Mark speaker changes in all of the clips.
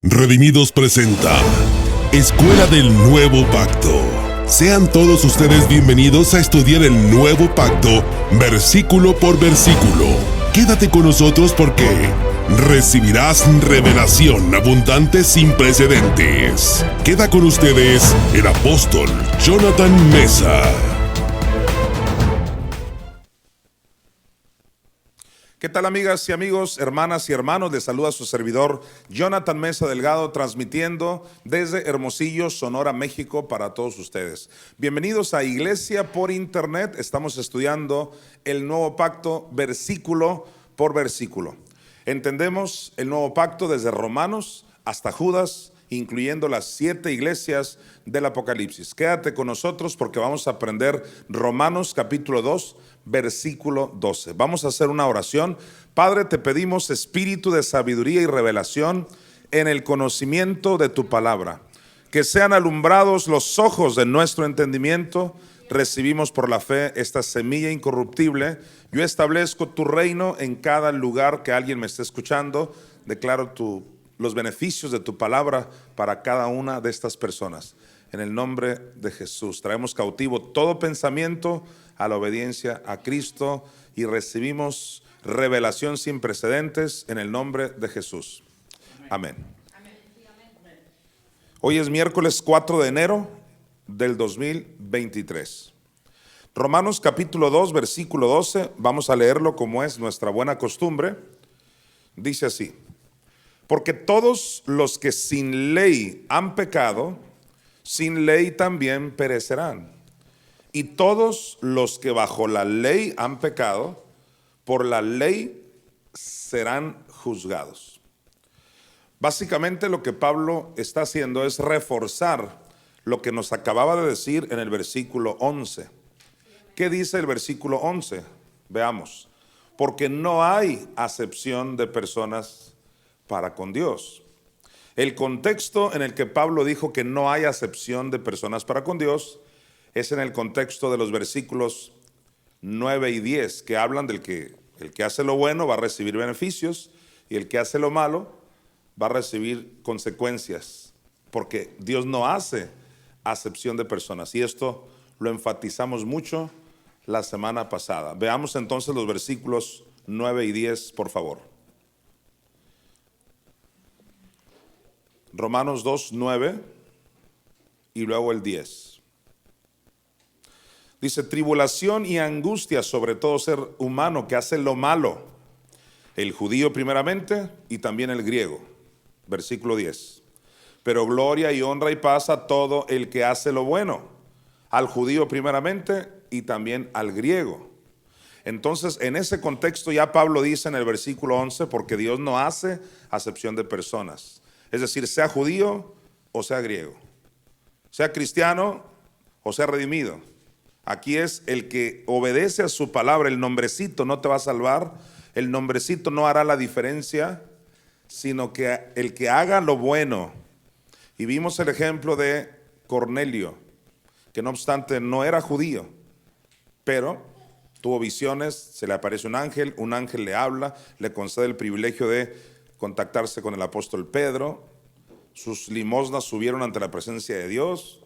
Speaker 1: Redimidos presenta Escuela del Nuevo Pacto. Sean todos ustedes bienvenidos a estudiar el Nuevo Pacto, versículo por versículo. Quédate con nosotros porque recibirás revelación abundante sin precedentes. Queda con ustedes el apóstol Jonathan Meza.
Speaker 2: ¿Qué tal, amigas y amigos, hermanas y hermanos? Les saluda su servidor Jonathan Meza Delgado, transmitiendo desde Hermosillo, Sonora, México, para todos ustedes. Bienvenidos a Iglesia por Internet. Estamos estudiando el Nuevo Pacto versículo por versículo. Entendemos el Nuevo Pacto desde Romanos hasta Judas, incluyendo las 7 iglesias del Apocalipsis. Quédate con nosotros porque vamos a aprender Romanos capítulo 2, versículo 12. Vamos a hacer una oración. Padre, te pedimos espíritu de sabiduría y revelación en el conocimiento de tu palabra. Que sean alumbrados los ojos de nuestro entendimiento. Recibimos por la fe esta semilla incorruptible. Yo establezco tu reino en cada lugar que alguien me esté escuchando. Declaro los beneficios de tu palabra para cada una de estas personas. En el nombre de Jesús, traemos cautivo todo pensamiento a la obediencia a Cristo y recibimos revelación sin precedentes en el nombre de Jesús. Amén. Hoy es miércoles 4 de enero del 2023. Romanos capítulo 2, versículo 12, vamos a leerlo como es nuestra buena costumbre. Dice así: porque todos los que sin ley han pecado, sin ley también perecerán. Y todos los que bajo la ley han pecado, por la ley serán juzgados. Básicamente lo que Pablo está haciendo es reforzar lo que nos acababa de decir en el versículo 11. ¿Qué dice el versículo 11? Veamos. Porque no hay acepción de personas para con Dios. El contexto en el que Pablo dijo que no hay acepción de personas para con Dios es en el contexto de los versículos 9 y 10, que hablan del que el que hace lo bueno va a recibir beneficios y el que hace lo malo va a recibir consecuencias, porque Dios no hace acepción de personas, y esto lo enfatizamos mucho la semana pasada. Veamos entonces los versículos 9 y 10, por favor. Romanos 2, 9 y luego el 10. Dice: tribulación y angustia sobre todo ser humano que hace lo malo, el judío primeramente y también el griego. Versículo 10. Pero gloria y honra y paz a todo el que hace lo bueno, al judío primeramente y también al griego. Entonces, en ese contexto ya Pablo dice en el versículo 11, porque Dios no hace acepción de personas. Es decir, sea judío o sea griego, sea cristiano o sea redimido. Aquí es el que obedece a su palabra. El nombrecito no te va a salvar, el nombrecito no hará la diferencia, sino que el que haga lo bueno. Y vimos el ejemplo de Cornelio, que no obstante no era judío, pero tuvo visiones, se le aparece un ángel le habla, le concede el privilegio de contactarse con el apóstol Pedro. Sus limosnas subieron ante la presencia de Dios.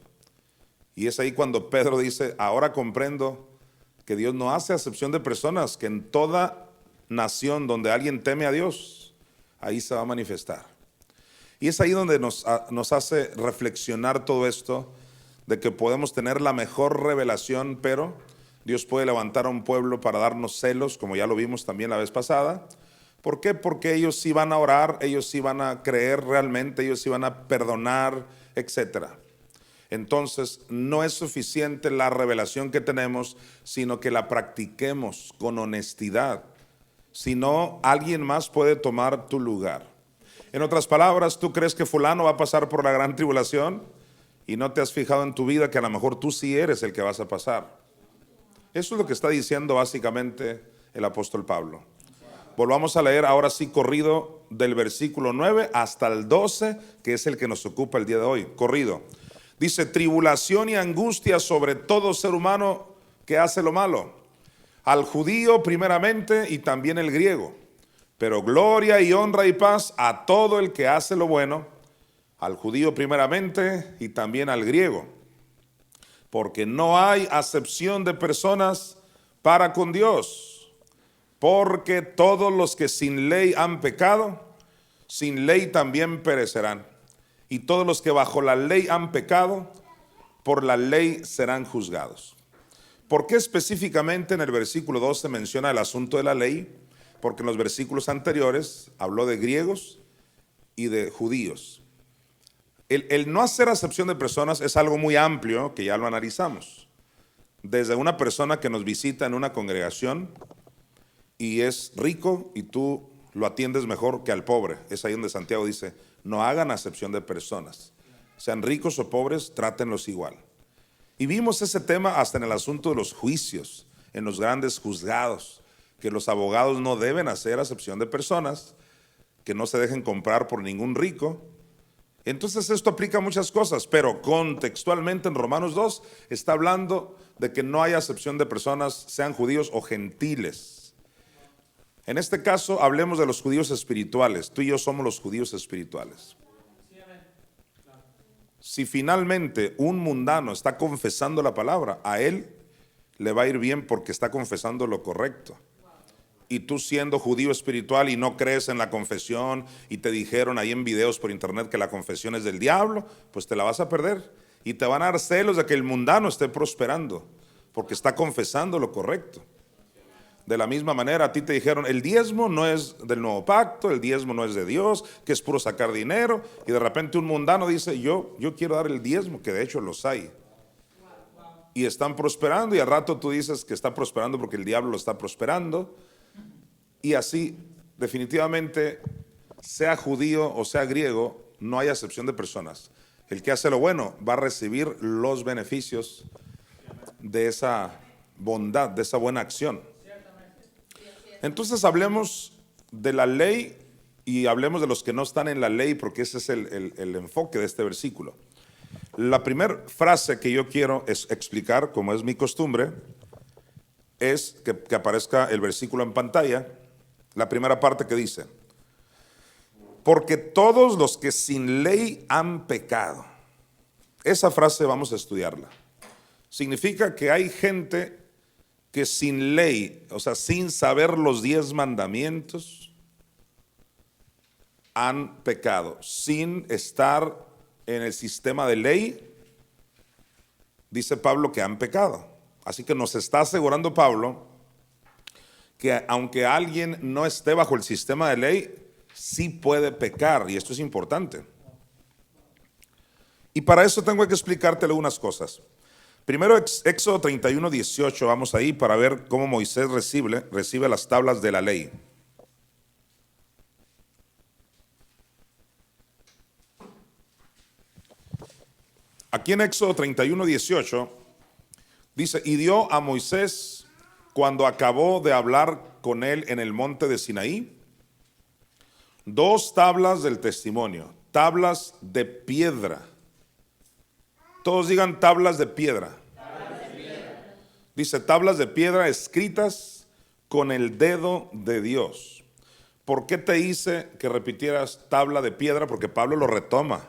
Speaker 2: Y es ahí cuando Pedro dice: ahora comprendo que Dios no hace acepción de personas, que en toda nación donde alguien teme a Dios, ahí se va a manifestar. Y es ahí donde nos hace reflexionar todo esto, de que podemos tener la mejor revelación, pero Dios puede levantar a un pueblo para darnos celos, como ya lo vimos también la vez pasada. ¿Por qué? Porque ellos sí van a orar, ellos sí van a creer realmente, ellos sí van a perdonar, etcétera. Entonces, no es suficiente la revelación que tenemos, sino que la practiquemos con honestidad. Si no, alguien más puede tomar tu lugar. En otras palabras, ¿tú crees que fulano va a pasar por la gran tribulación? Y no te has fijado en tu vida que a lo mejor tú sí eres el que vas a pasar. Eso es lo que está diciendo básicamente el apóstol Pablo. Volvamos a leer ahora sí corrido del versículo 9 hasta el 12, que es el que nos ocupa el día de hoy. Corrido. Dice: tribulación y angustia sobre todo ser humano que hace lo malo, al judío primeramente y también el griego, pero gloria y honra y paz a todo el que hace lo bueno, al judío primeramente y también al griego, porque no hay acepción de personas para con Dios, porque todos los que sin ley han pecado, sin ley también perecerán, y todos los que bajo la ley han pecado, por la ley serán juzgados. ¿Por qué específicamente en el versículo 12 menciona el asunto de la ley? Porque en los versículos anteriores habló de griegos y de judíos. El no hacer acepción de personas es algo muy amplio, que ya lo analizamos. Desde una persona que nos visita en una congregación y es rico y tú lo atiendes mejor que al pobre. Es ahí donde Santiago dice, no hagan acepción de personas. Sean ricos o pobres, trátenlos igual. Y vimos ese tema hasta en el asunto de los juicios, en los grandes juzgados, que los abogados no deben hacer acepción de personas, que no se dejen comprar por ningún rico. Entonces esto aplica a muchas cosas, pero contextualmente en Romanos 2 está hablando de que no hay acepción de personas, sean judíos o gentiles. En este caso hablemos de los judíos espirituales. Tú y yo somos los judíos espirituales. Si finalmente un mundano está confesando la palabra, a él le va a ir bien porque está confesando lo correcto. Y tú siendo judío espiritual y no crees en la confesión y te dijeron ahí en videos por internet que la confesión es del diablo, pues te la vas a perder. Y te van a dar celos de que el mundano esté prosperando porque está confesando lo correcto. De la misma manera a ti te dijeron el diezmo no es del nuevo pacto, el diezmo no es de Dios, que es puro sacar dinero, y de repente un mundano dice yo quiero dar el diezmo, que de hecho los hay. Y están prosperando y al rato tú dices que está prosperando porque el diablo lo está prosperando. Y así, definitivamente, sea judío o sea griego, no hay acepción de personas. El que hace lo bueno va a recibir los beneficios de esa bondad, de esa buena acción. Entonces hablemos de la ley y hablemos de los que no están en la ley, porque ese es el enfoque de este versículo. La primera frase que yo quiero explicar, como es mi costumbre, es que aparezca el versículo en pantalla. La primera parte que dice, porque todos los que sin ley han pecado. Esa frase vamos a estudiarla. Significa que hay gente que sin ley, o sea, sin saber los 10 mandamientos, han pecado. Sin estar en el sistema de ley, dice Pablo que han pecado. Así que nos está asegurando Pablo que aunque alguien no esté bajo el sistema de ley, sí puede pecar, y esto es importante. Y para eso tengo que explicarte algunas cosas. Primero, Éxodo 31, 18, vamos ahí para ver cómo Moisés recibe las tablas de la ley. Aquí en Éxodo 31, 18, dice, y dio a Moisés, cuando acabó de hablar con él en el monte de Sinaí, 2 tablas del testimonio, tablas de piedra. Todos digan tablas de piedra. Dice tablas de piedra escritas con el dedo de Dios. ¿Por qué te hice que repitieras tabla de piedra? Porque Pablo lo retoma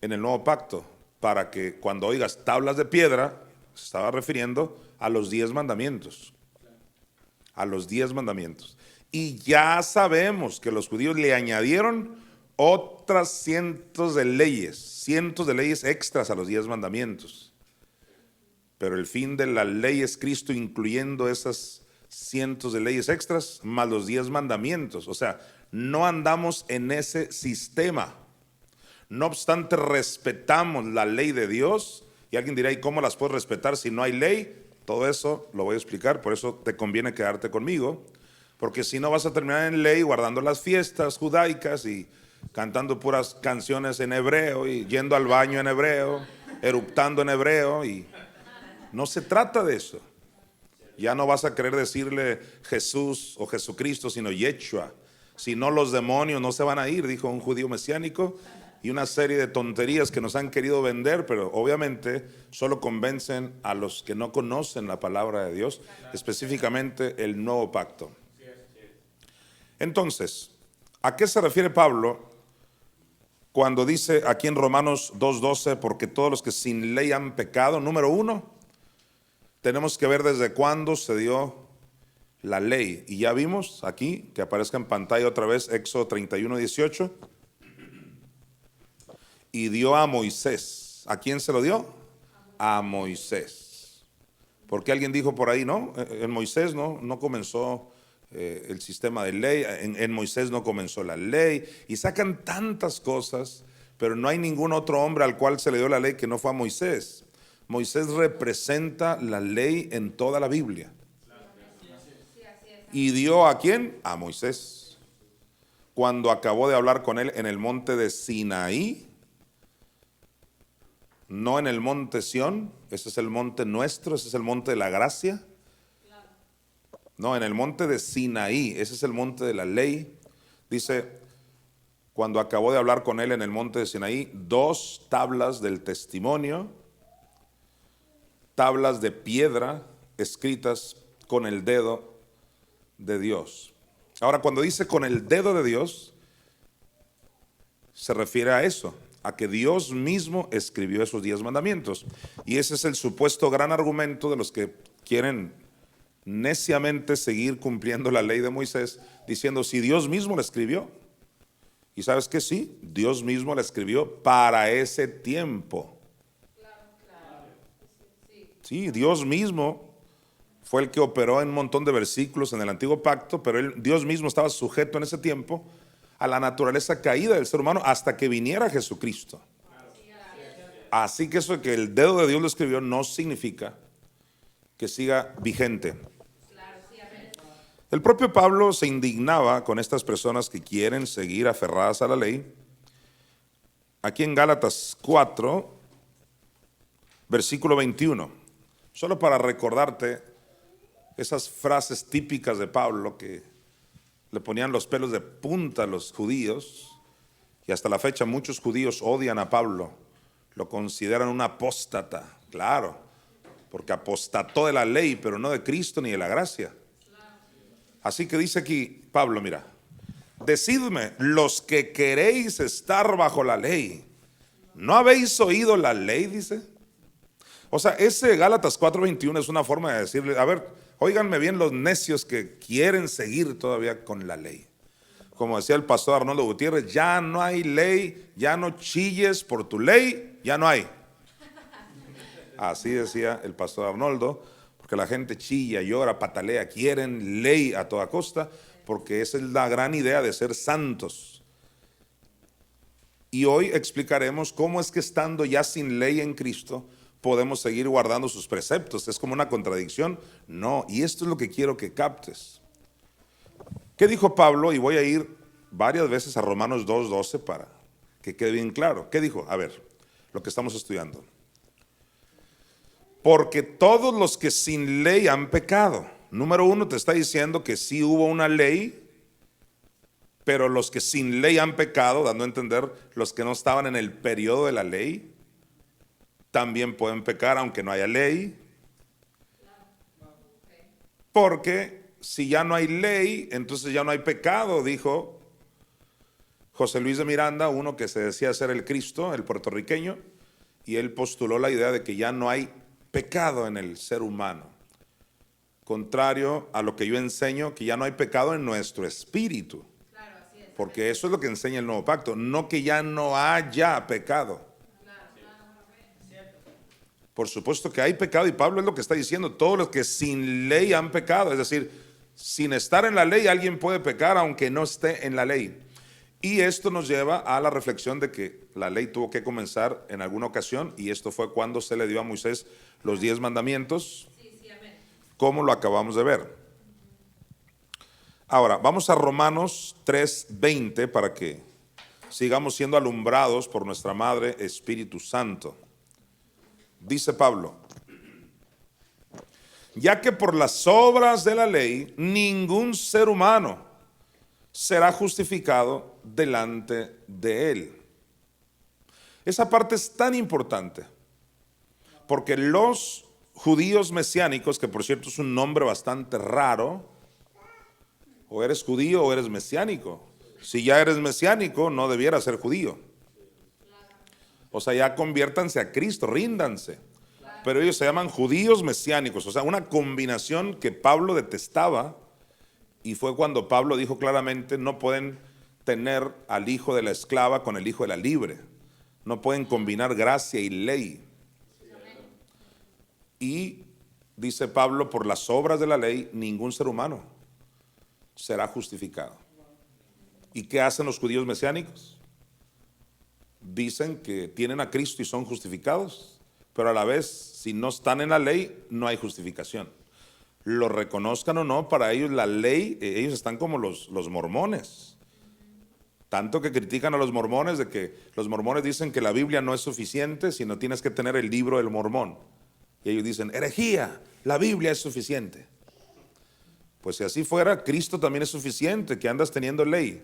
Speaker 2: en el nuevo pacto, para que cuando oigas tablas de piedra, se estaba refiriendo a los 10 mandamientos. A los 10 mandamientos. Y ya sabemos que los judíos le añadieron otras cientos de leyes extras a los 10 mandamientos. Pero el fin de la ley es Cristo, incluyendo esas cientos de leyes extras, más los 10 mandamientos. O sea, no andamos en ese sistema. No obstante, respetamos la ley de Dios. Y alguien dirá, ¿y cómo las puedes respetar si no hay ley? Todo eso lo voy a explicar, por eso te conviene quedarte conmigo. Porque si no vas a terminar en ley, guardando las fiestas judaicas y cantando puras canciones en hebreo y yendo al baño en hebreo, eruptando en hebreo, y no se trata de eso. Ya no vas a querer decirle Jesús o Jesucristo, sino Yeshua. Si no, los demonios no se van a ir, dijo un judío mesiánico, y una serie de tonterías que nos han querido vender, pero obviamente solo convencen a los que no conocen la palabra de Dios, específicamente el nuevo pacto. Entonces, ¿a qué se refiere Pablo Cuando dice aquí en Romanos 2:12, porque todos los que sin ley han pecado, número uno, tenemos que ver desde cuándo se dio la ley. Y ya vimos aquí, que aparezca en pantalla otra vez, Éxodo 31:18. Y dio a Moisés. ¿A quién se lo dio? A Moisés. Porque alguien dijo por ahí, no, en Moisés no comenzó el sistema de ley, en Moisés no comenzó la ley, y sacan tantas cosas, pero no hay ningún otro hombre al cual se le dio la ley que no fue a Moisés. Moisés representa la ley en toda la Biblia. ¿Y dio a quién? A Moisés. Cuando acabó de hablar con él en el monte de Sinaí, no en el monte Sión, ese es el monte nuestro, ese es el monte de la gracia. No, en el monte de Sinaí, ese es el monte de la ley. Dice, cuando acabó de hablar con él en el monte de Sinaí, 2 tablas del testimonio, tablas de piedra escritas con el dedo de Dios. Ahora, cuando dice con el dedo de Dios, se refiere a eso, a que Dios mismo escribió esos 10 mandamientos. Y ese es el supuesto gran argumento de los que quieren neciamente seguir cumpliendo la ley de Moisés, diciendo, si Dios mismo la escribió. Y sabes que sí, Dios mismo la escribió para ese tiempo. Sí, Dios mismo fue el que operó en un montón de versículos en el antiguo pacto, pero Dios mismo estaba sujeto en ese tiempo a la naturaleza caída del ser humano hasta que viniera Jesucristo. Así que eso de que el dedo de Dios lo escribió no significa que siga vigente. El propio Pablo se indignaba con estas personas que quieren seguir aferradas a la ley. Aquí en Gálatas 4, versículo 21, solo para recordarte esas frases típicas de Pablo que le ponían los pelos de punta a los judíos, y hasta la fecha muchos judíos odian a Pablo, lo consideran un apóstata, claro, porque apostató de la ley, pero no de Cristo ni de la gracia. Así que dice aquí Pablo, mira, decidme, los que queréis estar bajo la ley, ¿no habéis oído la ley? Dice. O sea, ese Gálatas 4:21 es una forma de decirle, a ver, óiganme bien los necios que quieren seguir todavía con la ley. Como decía el pastor Arnoldo Gutiérrez, ya no hay ley, ya no chilles por tu ley, ya no hay. Así decía el pastor Arnoldo, porque la gente chilla, llora, patalea, quieren ley a toda costa, porque esa es la gran idea de ser santos. Y hoy explicaremos cómo es que estando ya sin ley en Cristo, podemos seguir guardando sus preceptos. ¿Es como una contradicción? No, y esto es lo que quiero que captes. ¿Qué dijo Pablo? Y voy a ir varias veces a Romanos 2:12 para que quede bien claro. ¿Qué dijo? A ver, lo que estamos estudiando. Porque todos los que sin ley han pecado. Número 1 te está diciendo que sí hubo una ley, pero los que sin ley han pecado, dando a entender los que no estaban en el periodo de la ley, también pueden pecar aunque no haya ley. Porque si ya no hay ley, entonces ya no hay pecado, dijo José Luis de Miranda, uno que se decía ser el Cristo, el puertorriqueño, y él postuló la idea de que ya no hay pecado en el ser humano. Contrario a lo que yo enseño, que ya no hay pecado en nuestro espíritu. Porque eso es lo que enseña el nuevo pacto, no que ya no haya pecado. Por supuesto que hay pecado, y Pablo es lo que está diciendo, todos los que sin ley han pecado, es decir, sin estar en la ley alguien puede pecar aunque no esté en la ley. Y esto nos lleva a la reflexión de que la ley tuvo que comenzar en alguna ocasión, y esto fue cuando se le dio a Moisés los 10 mandamientos, como lo acabamos de ver. Ahora, vamos a Romanos 3:20 para que sigamos siendo alumbrados por nuestra Madre Espíritu Santo. Dice Pablo, ya que por las obras de la ley ningún ser humano será justificado delante de él. Esa parte es tan importante, porque los judíos mesiánicos, que por cierto es un nombre bastante raro, o eres judío o eres mesiánico. Si ya eres mesiánico, no debieras ser judío. O sea, ya conviértanse a Cristo, ríndanse. Pero ellos se llaman judíos mesiánicos, o sea, una combinación que Pablo detestaba, y fue cuando Pablo dijo claramente, no pueden tener al hijo de la esclava con el hijo de la libre, no pueden combinar gracia y ley. Y dice Pablo, por las obras de la ley, ningún ser humano será justificado. ¿Y qué hacen los judíos mesiánicos? Dicen que tienen a Cristo y son justificados, pero a la vez, si no están en la ley, no hay justificación. Lo reconozcan o no, para ellos la ley, ellos están como los mormones. Tanto que critican a los mormones, de que los mormones dicen que la Biblia no es suficiente, sino tienes que tener el libro del mormón. Y ellos dicen, herejía, la Biblia es suficiente. Pues si así fuera, Cristo también es suficiente, que andas teniendo ley.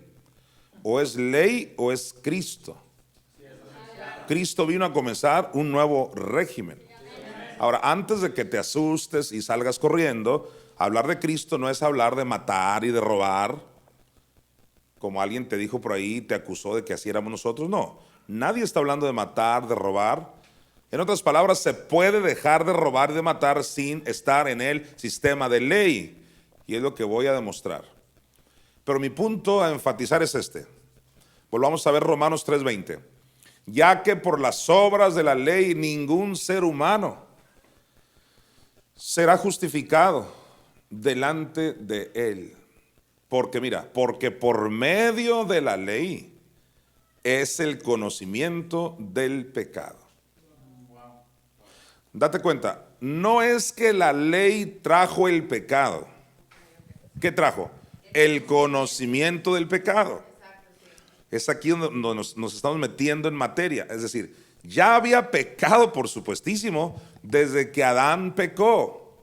Speaker 2: O es ley o es Cristo. Cristo vino a comenzar un nuevo régimen. Ahora, antes de que te asustes y salgas corriendo, hablar de Cristo no es hablar de matar y de robar, como alguien te dijo por ahí, te acusó de que así éramos nosotros. No, nadie está hablando de matar, de robar. En otras palabras, se puede dejar de robar y de matar sin estar en el sistema de ley. Y es lo que voy a demostrar. Pero mi punto a enfatizar es este. Volvamos a ver Romanos 3:20. Ya que por las obras de la ley ningún ser humano será justificado delante de él. Porque mira, porque por medio de la ley es el conocimiento del pecado. Date cuenta, no es que la ley trajo el pecado. ¿Qué trajo? El conocimiento del pecado. Es aquí donde nos estamos metiendo en materia. Es decir, ya había pecado, por supuestísimo, desde que Adán pecó.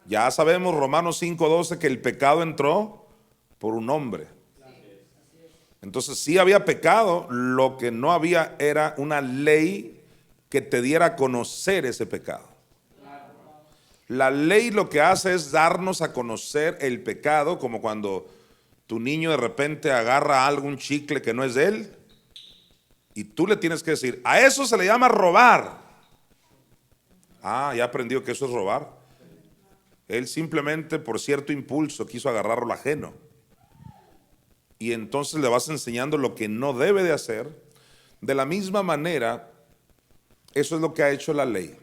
Speaker 2: Ya sabemos, Romanos 5:12, que el pecado entró por un hombre. Entonces sí había pecado, lo que no había era una ley que te diera a conocer ese pecado. La ley lo que hace es darnos a conocer el pecado, como cuando tu niño de repente agarra algún chicle que no es de él y tú le tienes que decir, a eso se le llama robar. Ah, ya aprendió que eso es robar. Él simplemente por cierto impulso quiso agarrar lo ajeno. Y entonces le vas enseñando lo que no debe de hacer. De la misma manera, eso es lo que ha hecho la ley.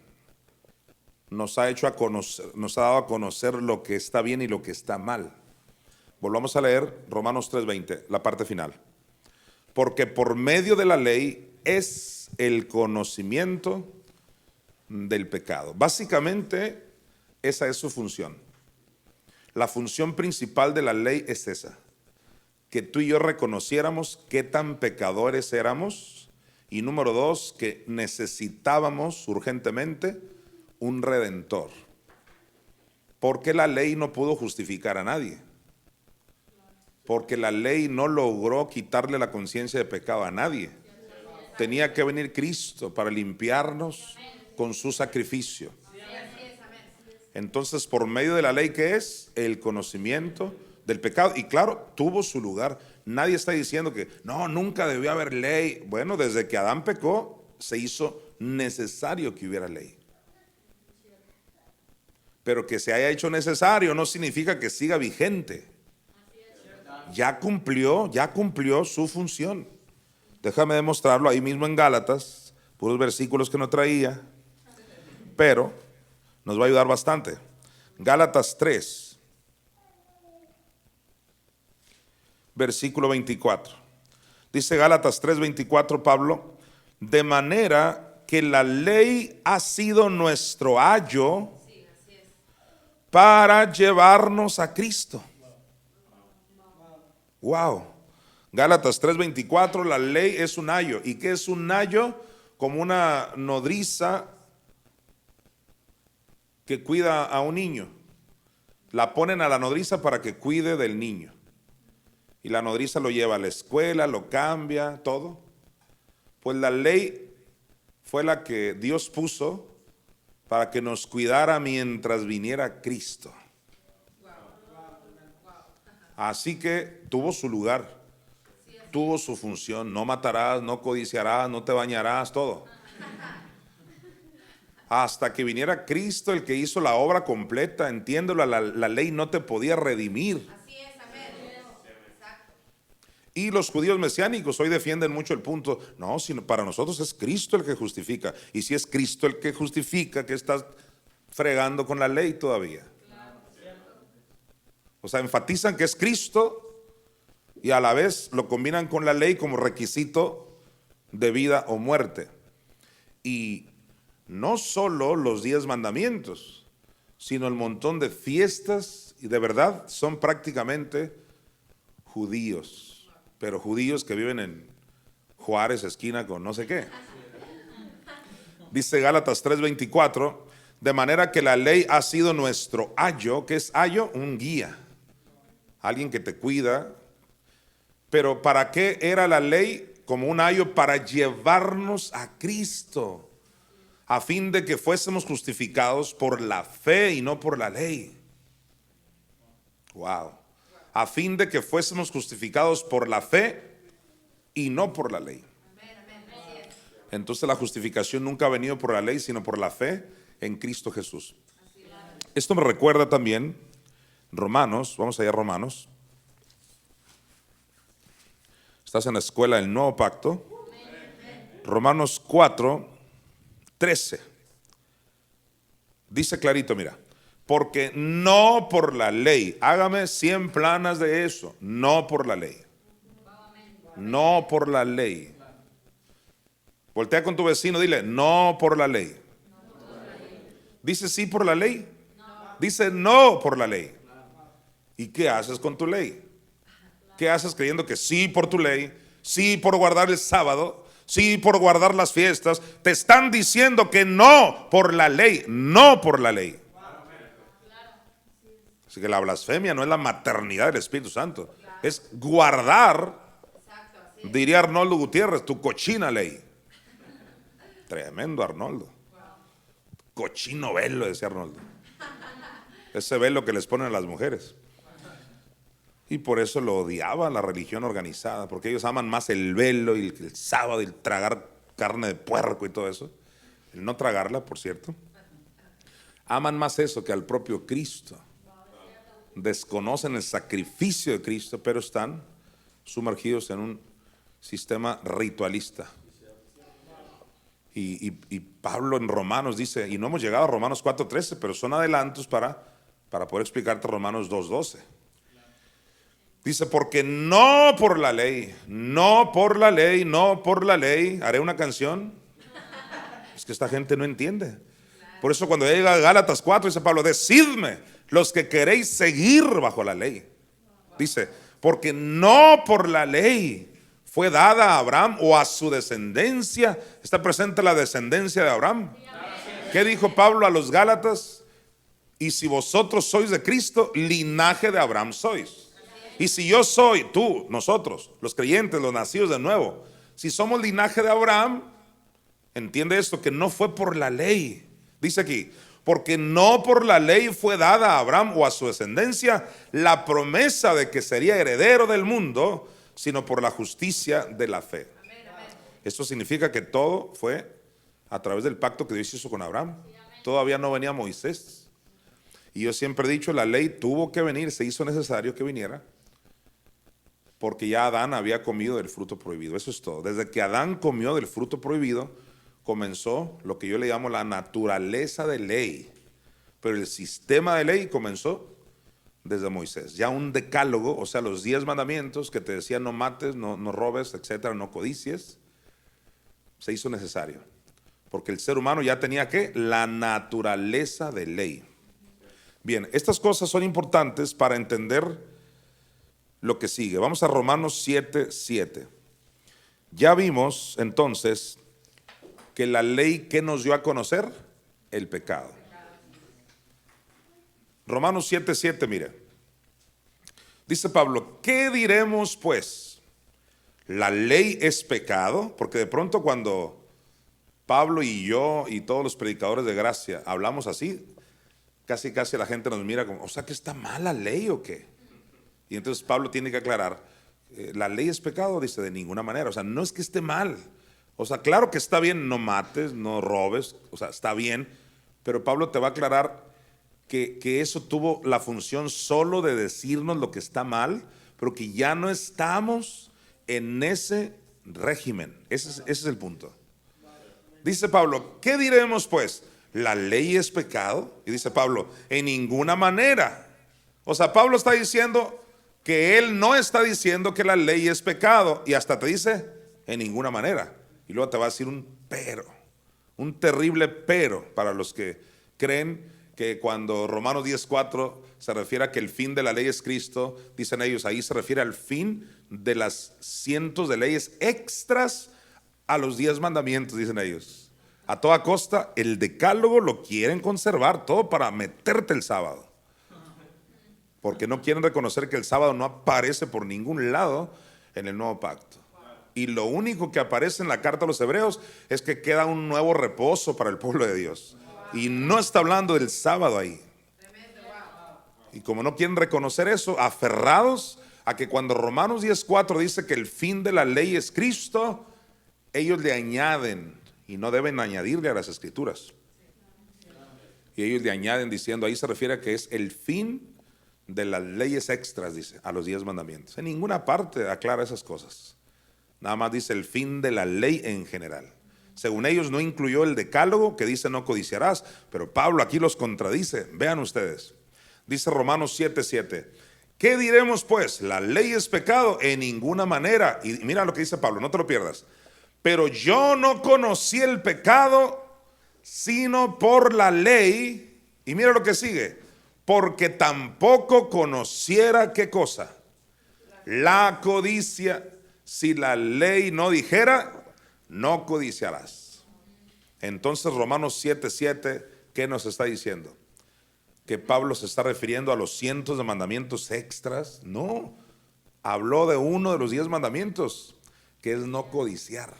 Speaker 2: Nos ha hecho a conocer, nos ha dado a conocer lo que está bien y lo que está mal. Volvamos a leer Romanos 3:20, la parte final. Porque por medio de la ley es el conocimiento del pecado. Básicamente, esa es su función. La función principal de la ley es esa, que tú y yo reconociéramos qué tan pecadores éramos, y número 2, que necesitábamos urgentemente un redentor. Porque la ley no pudo justificar a nadie. Porque la ley no logró quitarle la conciencia de pecado a nadie. Tenía que venir Cristo para limpiarnos con su sacrificio. Entonces, por medio de la ley, ¿qué es? El conocimiento del pecado. Y claro, tuvo su lugar. Nadie está diciendo que no, nunca debió haber ley. Bueno, desde que Adán pecó, se hizo necesario que hubiera ley. Pero que se haya hecho necesario no significa que siga vigente. Ya cumplió su función. Déjame demostrarlo ahí mismo en Gálatas, puros versículos que no traía, pero nos va a ayudar bastante. Gálatas 3, versículo 24. Dice Gálatas 3:24 Pablo, de manera que la ley ha sido nuestro ayo para llevarnos a Cristo. Wow. Gálatas 3:24, la ley es un ayo. ¿Y qué es un ayo? Como una nodriza que cuida a un niño. La ponen a la nodriza para que cuide del niño. Y la nodriza lo lleva a la escuela, lo cambia, todo. Pues la ley fue la que Dios puso para que nos cuidara mientras viniera Cristo. Así que tuvo su lugar. tuvo su función. No matarás, no codiciarás, no te bañarás, todo. Hasta que viniera Cristo, el que hizo la obra completa. Entiéndelo, la ley no te podía redimir.
Speaker 3: Así es, amén. Exacto.
Speaker 2: Y los judíos mesiánicos hoy defienden mucho el punto, no, sino para nosotros es Cristo el que justifica. Y si es Cristo el que justifica, ¿qué estás fregando con la ley todavía? O sea, enfatizan que es Cristo y a la vez lo combinan con la ley como requisito de vida o muerte. Y no solo los 10 mandamientos, sino el montón de fiestas, y de verdad son prácticamente judíos, pero judíos que viven en Juárez, esquina con no sé qué. Dice Gálatas 3:24, de manera que la ley ha sido nuestro ayo. ¿Qué es ayo? Un guía, alguien que te cuida. Pero ¿para qué era la ley como un ayo? Para llevarnos a Cristo, a fin de que fuésemos justificados por la fe y no por la ley. Wow. A fin de que fuésemos justificados por la fe y no por la ley. Entonces la justificación nunca ha venido por la ley, sino por la fe en Cristo Jesús. Esto me recuerda también Romanos. Vamos allá a Romanos. Estás en la escuela del Nuevo Pacto. Romanos 4:13. Dice clarito, mira, porque no por la ley, hágame 100 planas de eso, no por la ley. No por la ley. Voltea con tu vecino, dile, no por la ley. Dice sí por la ley. Dice no por la ley. ¿Y qué haces con tu ley? ¿Qué haces creyendo que sí por tu ley, sí por guardar el sábado, sí por guardar las fiestas? Te están diciendo que no por la ley, no por la ley. Así que la blasfemia no es la maternidad del Espíritu Santo, es guardar, diría Arnoldo Gutiérrez, tu cochina ley. Tremendo Arnoldo. Cochino velo, decía Arnoldo. Ese velo que les ponen a las mujeres. Y por eso lo odiaba la religión organizada, porque ellos aman más el velo y el sábado y el tragar carne de puerco y todo eso. El no tragarla, por cierto. Aman más eso que al propio Cristo. Desconocen el sacrificio de Cristo, pero están sumergidos en un sistema ritualista. Y Pablo en Romanos dice, y no hemos llegado a Romanos 4:13, pero son adelantos para poder explicarte Romanos 2:12. Dice, porque no por la ley, no por la ley, no por la ley. Haré una canción. Es que esta gente no entiende. Por eso cuando llega a Gálatas 4, dice Pablo, decidme los que queréis seguir bajo la ley. Dice, porque no por la ley fue dada a Abraham o a su descendencia. Está presente la descendencia de Abraham. ¿Qué dijo Pablo a los Gálatas? Y si vosotros sois de Cristo, linaje de Abraham sois. Y si yo soy, tú, nosotros, los creyentes, los nacidos de nuevo, si somos linaje de Abraham, entiende esto, que no fue por la ley. Dice aquí, porque no por la ley fue dada a Abraham o a su descendencia la promesa de que sería heredero del mundo, sino por la justicia de la fe. Esto significa que todo fue a través del pacto que Dios hizo con Abraham. Todavía no venía Moisés. Y yo siempre he dicho, la ley tuvo que venir, se hizo necesario que viniera, porque ya Adán había comido del fruto prohibido. Eso es todo. Desde que Adán comió del fruto prohibido, comenzó lo que yo le llamo la naturaleza de ley. Pero el sistema de ley comenzó desde Moisés. Ya un decálogo, o sea, los 10 mandamientos que te decían no mates, no robes, etcétera, no codicies, se hizo necesario. Porque el ser humano ya tenía ¿qué? La naturaleza de ley. Bien, estas cosas son importantes para entender lo que sigue. Vamos a Romanos 7:7. Ya vimos entonces que la ley, ¿qué nos dio a conocer? El pecado. Romanos 7:7, mire. Dice Pablo, ¿qué diremos pues? ¿La ley es pecado? Porque de pronto cuando Pablo y yo y todos los predicadores de gracia hablamos así, casi la gente nos mira como, o sea, ¿que está mal la ley o qué? Y entonces Pablo tiene que aclarar, ¿La ley es pecado? Dice, de ninguna manera. O sea, no es que esté mal. O sea, claro que está bien, no mates, no robes, o sea, está bien, pero Pablo te va a aclarar que eso tuvo la función solo de decirnos lo que está mal, pero que ya no estamos en ese régimen. Ese es el punto. Dice Pablo, ¿qué diremos pues? ¿La ley es pecado? Y dice Pablo, en ninguna manera. O sea, Pablo está diciendo que él no está diciendo que la ley es pecado, y hasta te dice, en ninguna manera. Y luego te va a decir un pero, un terrible pero para los que creen que cuando Romanos 10:4 se refiere a que el fin de la ley es Cristo, dicen ellos, ahí se refiere al fin de las cientos de leyes extras a los 10 mandamientos, dicen ellos. A toda costa, el decálogo lo quieren conservar, todo para meterte el sábado. Porque no quieren reconocer que el sábado no aparece por ningún lado en el nuevo pacto. Y lo único que aparece en la carta a los hebreos es que queda un nuevo reposo para el pueblo de Dios. Y no está hablando del sábado ahí. Y como no quieren reconocer eso, aferrados a que cuando Romanos 10:4 dice que el fin de la ley es Cristo, ellos le añaden, y no deben añadirle a las escrituras. Y ellos le añaden diciendo, ahí se refiere a que es el fin de las leyes extras, dice, a los 10 mandamientos. En ninguna parte aclara esas cosas. Nada más dice el fin de la ley en general. Según ellos no incluyó el decálogo que dice no codiciarás, pero Pablo aquí los contradice. Vean ustedes. Dice Romanos 7:7. ¿Qué diremos pues? ¿La ley es pecado? En ninguna manera. Y mira lo que dice Pablo, no te lo pierdas. Pero yo no conocí el pecado sino por la ley. Y mira lo que sigue. Porque tampoco conociera, ¿qué cosa? La codicia. Si la ley no dijera, no codiciarás. Entonces Romanos 7:7, ¿qué nos está diciendo? ¿Que Pablo se está refiriendo a los cientos de mandamientos extras? No, habló de uno de los 10 mandamientos, que es no codiciar.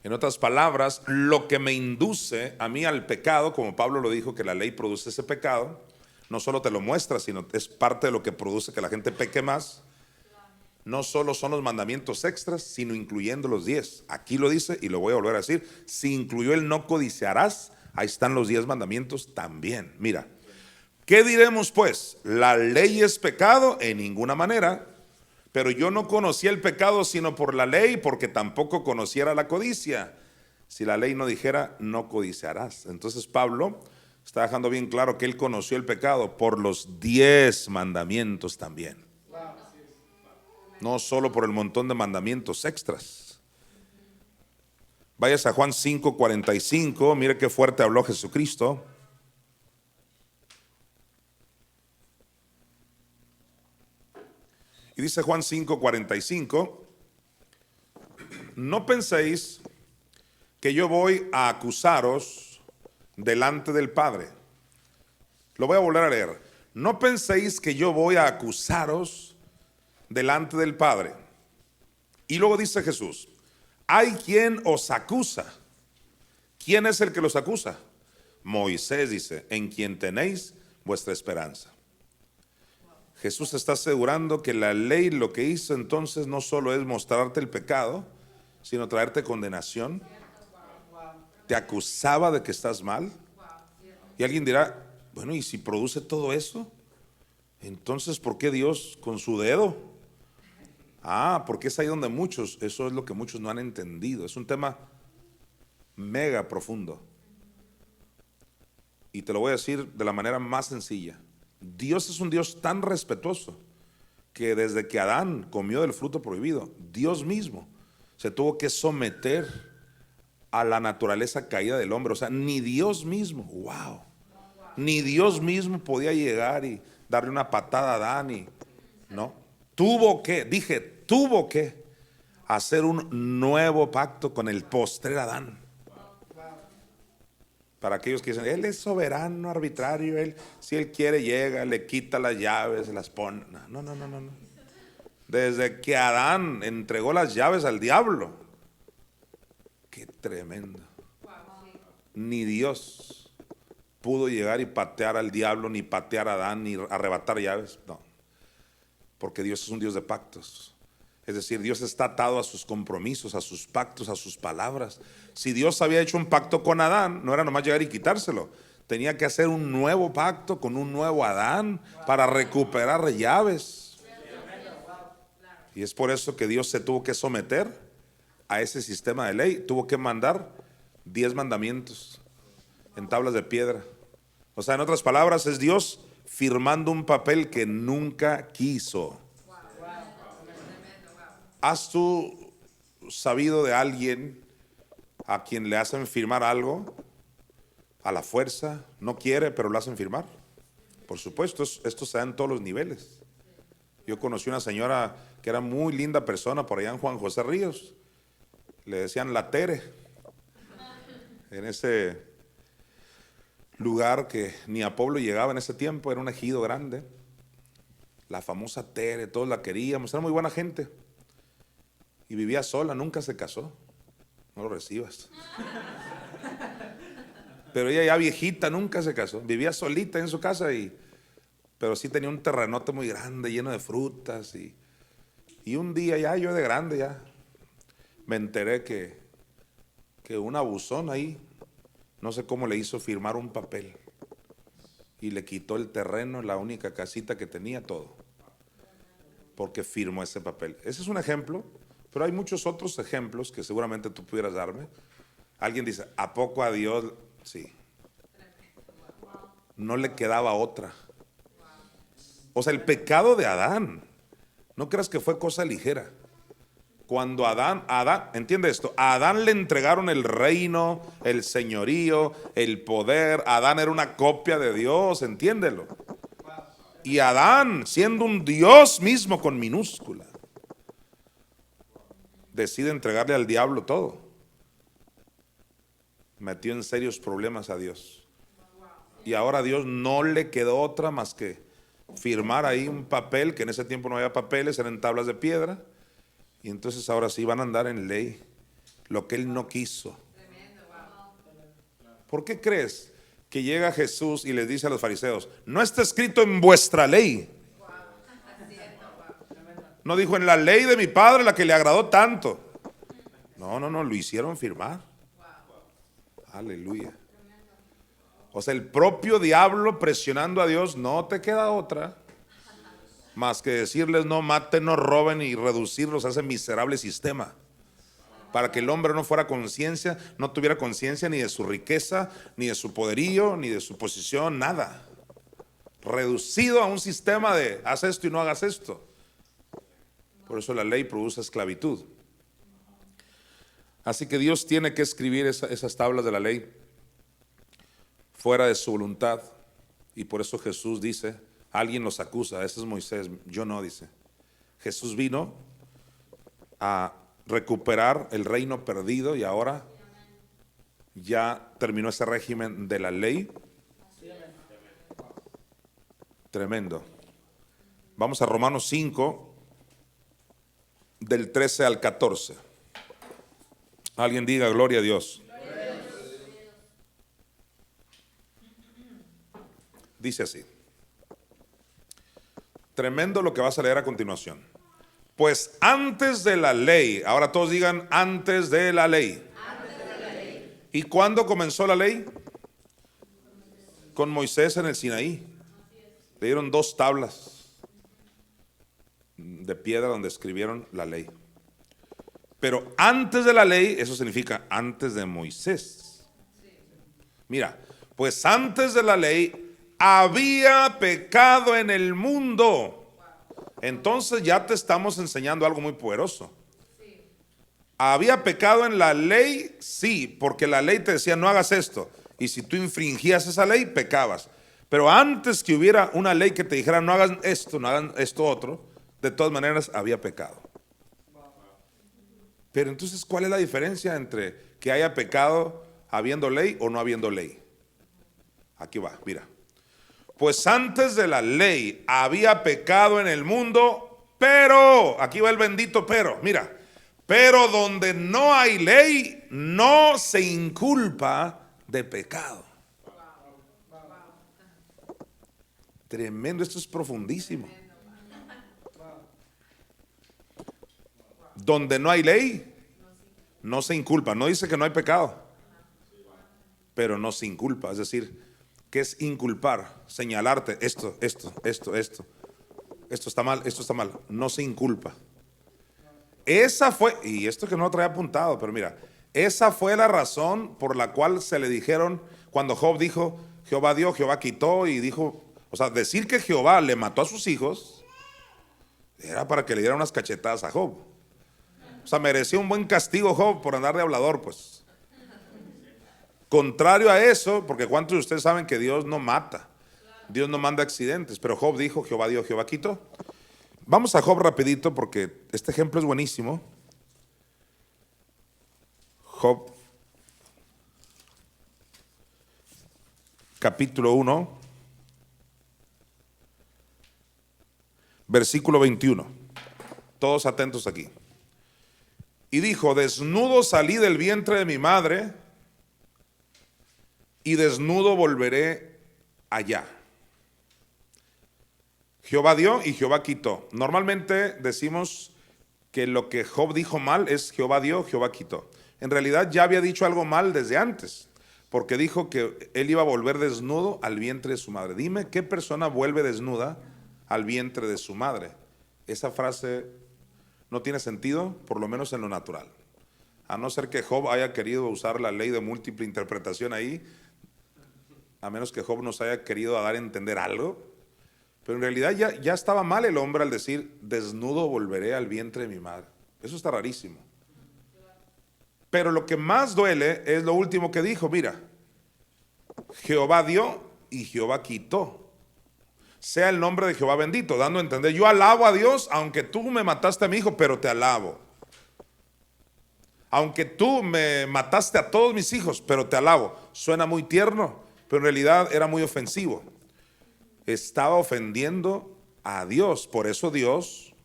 Speaker 2: En otras palabras, lo que me induce a mí al pecado, como Pablo lo dijo, que la ley produce ese pecado, no solo te lo muestra, sino es parte de lo que produce que la gente peque más. No solo son los mandamientos extras, sino incluyendo los 10. Aquí lo dice y lo voy a volver a decir. Si incluyó el no codiciarás, ahí están los 10 mandamientos también. Mira, ¿qué diremos pues? ¿La ley es pecado? En ninguna manera. Pero yo no conocía el pecado sino por la ley, porque tampoco conociera la codicia. Si la ley no dijera, no codiciarás. Entonces Pablo está dejando bien claro que él conoció el pecado por los 10 mandamientos también. No solo por el montón de mandamientos extras. Vayas a Juan 5:45, mire qué fuerte habló Jesucristo. Y dice Juan 5:45, no penséis que yo voy a acusaros delante del Padre. Lo voy a volver a leer. No penséis que yo voy a acusaros delante del Padre. Y luego dice Jesús, hay quien os acusa. ¿Quién es el que los acusa? Moisés, dice, en quien tenéis vuestra esperanza. Jesús está asegurando que la ley lo que hizo entonces no solo es mostrarte el pecado, sino traerte condenación. Te acusaba de que estás mal. Y alguien dirá, bueno, ¿y si produce todo eso? Entonces, ¿por qué Dios con su dedo? Porque es ahí donde muchos, eso es lo que muchos no han entendido. Es un tema mega profundo. Y te lo voy a decir de la manera más sencilla. Dios es un Dios tan respetuoso que desde que Adán comió del fruto prohibido, Dios mismo se tuvo que someter a la naturaleza caída del hombre. O sea, ni Dios mismo, ni Dios mismo podía llegar y darle una patada a Adán no. Tuvo que hacer un nuevo pacto con el postrer Adán. Para aquellos que dicen, él es soberano, arbitrario, si él quiere llega, le quita las llaves, las pone. No. Desde que Adán entregó las llaves al diablo, qué tremendo. Ni Dios pudo llegar y patear al diablo, ni patear a Adán, ni arrebatar llaves. No. porque Dios es un Dios de pactos. Es decir, Dios está atado a sus compromisos, a sus pactos, a sus palabras. Si Dios había hecho un pacto con Adán, no era nomás llegar y quitárselo. Tenía que hacer un nuevo pacto con un nuevo Adán para recuperar llaves. Y es por eso que Dios se tuvo que someter a ese sistema de ley. Tuvo que mandar 10 mandamientos en tablas de piedra. O sea, en otras palabras, es Dios firmando un papel que nunca quiso. ¿Has tú sabido de alguien a quien le hacen firmar algo a la fuerza? No quiere, pero lo hacen firmar. Por supuesto, esto se da en todos los niveles. Yo conocí una señora que era muy linda persona por allá en Juan José Ríos. Le decían la Tere. En ese lugar que ni a pueblo llegaba en ese tiempo, era un ejido grande. La famosa Tere, todos la queríamos, era muy buena gente. Y vivía sola, nunca se casó. No lo recibas. Pero ella ya viejita, nunca se casó. Vivía solita en su casa, pero sí tenía un terrenote muy grande, lleno de frutas. Y un día ya, yo de grande ya, me enteré que un abusón ahí, no sé cómo le hizo firmar un papel. Y le quitó el terreno, la única casita que tenía, todo. Porque firmó ese papel. Ese es un ejemplo. Pero hay muchos otros ejemplos que seguramente tú pudieras darme. Alguien dice, ¿a poco a Dios? Sí. No le quedaba otra. O sea, el pecado de Adán, no creas que fue cosa ligera. Cuando Adán, entiende esto, a Adán le entregaron el reino, el señorío, el poder. Adán era una copia de Dios, entiéndelo. Y Adán, siendo un Dios mismo con minúscula, decide entregarle al diablo todo. Metió en serios problemas a Dios. Y ahora a Dios no le quedó otra más que firmar ahí un papel, que en ese tiempo no había papeles, eran tablas de piedra. Y entonces ahora sí van a andar en ley, lo que él no quiso. ¿Por qué crees que llega Jesús y les dice a los fariseos, no está escrito en vuestra ley? No dijo, en la ley de mi padre, la que le agradó tanto. No, lo hicieron firmar. Aleluya. O sea, el propio diablo presionando a Dios, no te queda otra más que decirles, no maten, no roben, y reducirlos a ese miserable sistema. Para que el hombre no fuera conciencia, no tuviera conciencia ni de su riqueza, ni de su poderío, ni de su posición, nada. Reducido a un sistema de haz esto y no hagas esto. Por eso la ley produce esclavitud. Así que Dios tiene que escribir esas tablas de la ley fuera de su voluntad. Y por eso Jesús dice, alguien los acusa, ese es Moisés, yo no, dice. Jesús vino a recuperar el reino perdido y ahora ya terminó ese régimen de la ley. Tremendo. Vamos a Romanos 5. Del 13 al 14. Alguien diga gloria a Dios. Dice así. Tremendo lo que vas a leer a continuación. Pues antes de la ley, ahora todos digan antes de la ley.
Speaker 3: Antes de la ley.
Speaker 2: ¿Y cuándo comenzó la ley? Con Moisés en el Sinaí. Le dieron 2 tablas de piedra donde escribieron la ley. Pero antes de la ley, eso significa antes de Moisés. Mira, pues antes de la ley había pecado en el mundo. Entonces ya te estamos enseñando algo muy poderoso. ¿Había pecado en la ley? Sí, porque la ley te decía no hagas esto. Y si tú infringías esa ley, pecabas. Pero antes que hubiera una ley que te dijera no hagan esto, no hagan esto otro, de todas maneras había pecado. Pero entonces, ¿cuál es la diferencia entre que haya pecado habiendo ley o no habiendo ley? Aquí va, mira. Pues antes de la ley había pecado en el mundo, pero, aquí va el bendito pero, mira, pero donde no hay ley, no se inculpa de pecado. Tremendo, esto es profundísimo. donde no hay ley, no se inculpa. No dice que no hay pecado, pero no se inculpa. Es decir, ¿qué es inculpar? Señalarte esto está mal, esto está mal. No se inculpa. Esa fue, y esto que no lo traía apuntado, pero mira, esa fue la razón por la cual se le dijeron, cuando Job dijo, Jehová dio, Jehová quitó, y dijo, o sea, decir que Jehová le mató a sus hijos, era para que le dieran unas cachetadas a Job. O sea, merecía un buen castigo Job por andar de hablador, pues. Contrario a eso, porque ¿cuántos de ustedes saben que Dios no mata? Dios no manda accidentes, pero Job dijo, Jehová dio, Jehová quitó. Vamos a Job rapidito porque este ejemplo es buenísimo. Job, capítulo 1, versículo 21. Todos atentos aquí. Y dijo, desnudo salí del vientre de mi madre, y desnudo volveré allá. Jehová dio y Jehová quitó. Normalmente decimos que lo que Job dijo mal es Jehová dio, Jehová quitó. En realidad ya había dicho algo mal desde antes, porque dijo que él iba a volver desnudo al vientre de su madre. Dime, ¿qué persona vuelve desnuda al vientre de su madre? Esa frase no tiene sentido, por lo menos en lo natural. A no ser que Job haya querido usar la ley de múltiple interpretación ahí, a menos que Job nos haya querido dar a entender algo. Pero en realidad ya estaba mal el hombre al decir, desnudo volveré al vientre de mi madre. Eso está rarísimo. Pero lo que más duele es lo último que dijo. Mira, Jehová dio y Jehová quitó. Sea el nombre de Jehová bendito, dando a entender, yo alabo a Dios, aunque tú me mataste a mi hijo, pero te alabo. Aunque tú me mataste a todos mis hijos, pero te alabo. Suena muy tierno, pero en realidad era muy ofensivo. Estaba ofendiendo a Dios. Por eso Dios,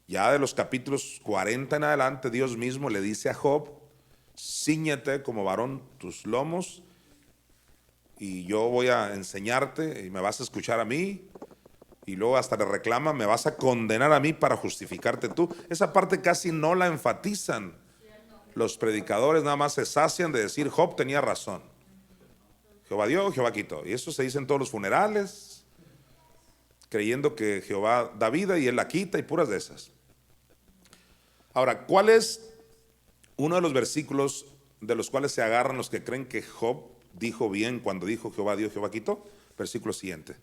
Speaker 2: ya de los capítulos 40 en adelante, Dios mismo le dice a Job, cíñete como varón tus lomos, y yo voy a enseñarte, y me vas a escuchar a mí, y luego hasta le reclama, me vas a condenar a mí para justificarte tú. Esa parte casi no la enfatizan. Los predicadores nada más se sacian de decir, Job tenía razón. Jehová dio, Jehová quitó. Y eso se dice en todos los funerales, creyendo que Jehová da vida y Él la quita y puras de esas. Ahora, ¿cuál es uno de los versículos de los cuales se agarran los que creen que Job dijo bien cuando dijo Jehová dio, Jehová quitó? Versículo siguiente.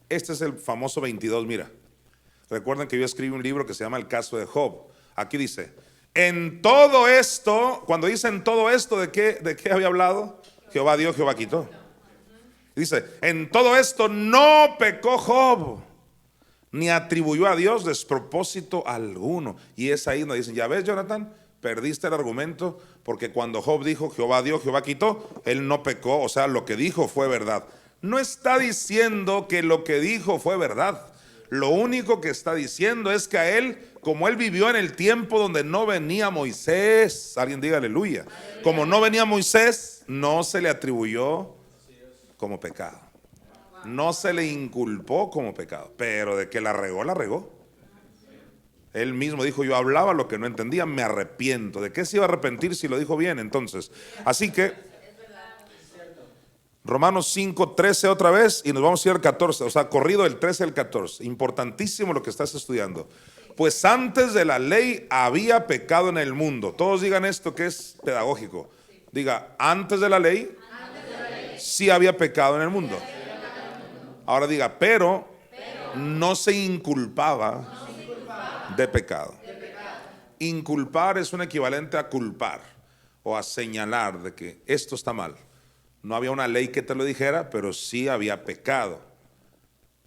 Speaker 2: Este es el famoso 22, mira. Recuerden que yo escribí un libro que se llama El caso de Job. Aquí dice, en todo esto, cuando dice en todo esto, ¿de qué había hablado? Jehová dio, Jehová quitó. Dice, en todo esto no pecó Job, ni atribuyó a Dios despropósito alguno. Y es ahí donde dicen, ya ves, Jonathan, perdiste el argumento, porque cuando Job dijo Jehová dio, Jehová quitó, él no pecó, o sea, lo que dijo fue verdad. No está diciendo que lo que dijo fue verdad. Lo único que está diciendo es que a él, como él vivió en el tiempo donde no venía Moisés, alguien diga aleluya, como no venía Moisés, no se le atribuyó como pecado, no se le inculpó como pecado, pero de que la regó, la regó. Él mismo dijo, yo hablaba lo que no entendía, me arrepiento. ¿De qué se iba a arrepentir si lo dijo bien? Entonces, así que Romanos 5, 13 otra vez, y nos vamos a ir al 14, o sea, corrido del 13 al 14. Importantísimo lo que estás estudiando. Pues antes de la ley había pecado en el mundo. Todos digan esto que es pedagógico. Diga, antes de la ley sí había pecado en el mundo. Ahora diga, pero no se inculpaba de pecado. Inculpar es un equivalente a culpar o a señalar de que esto está mal. No había una ley que te lo dijera, pero sí había pecado.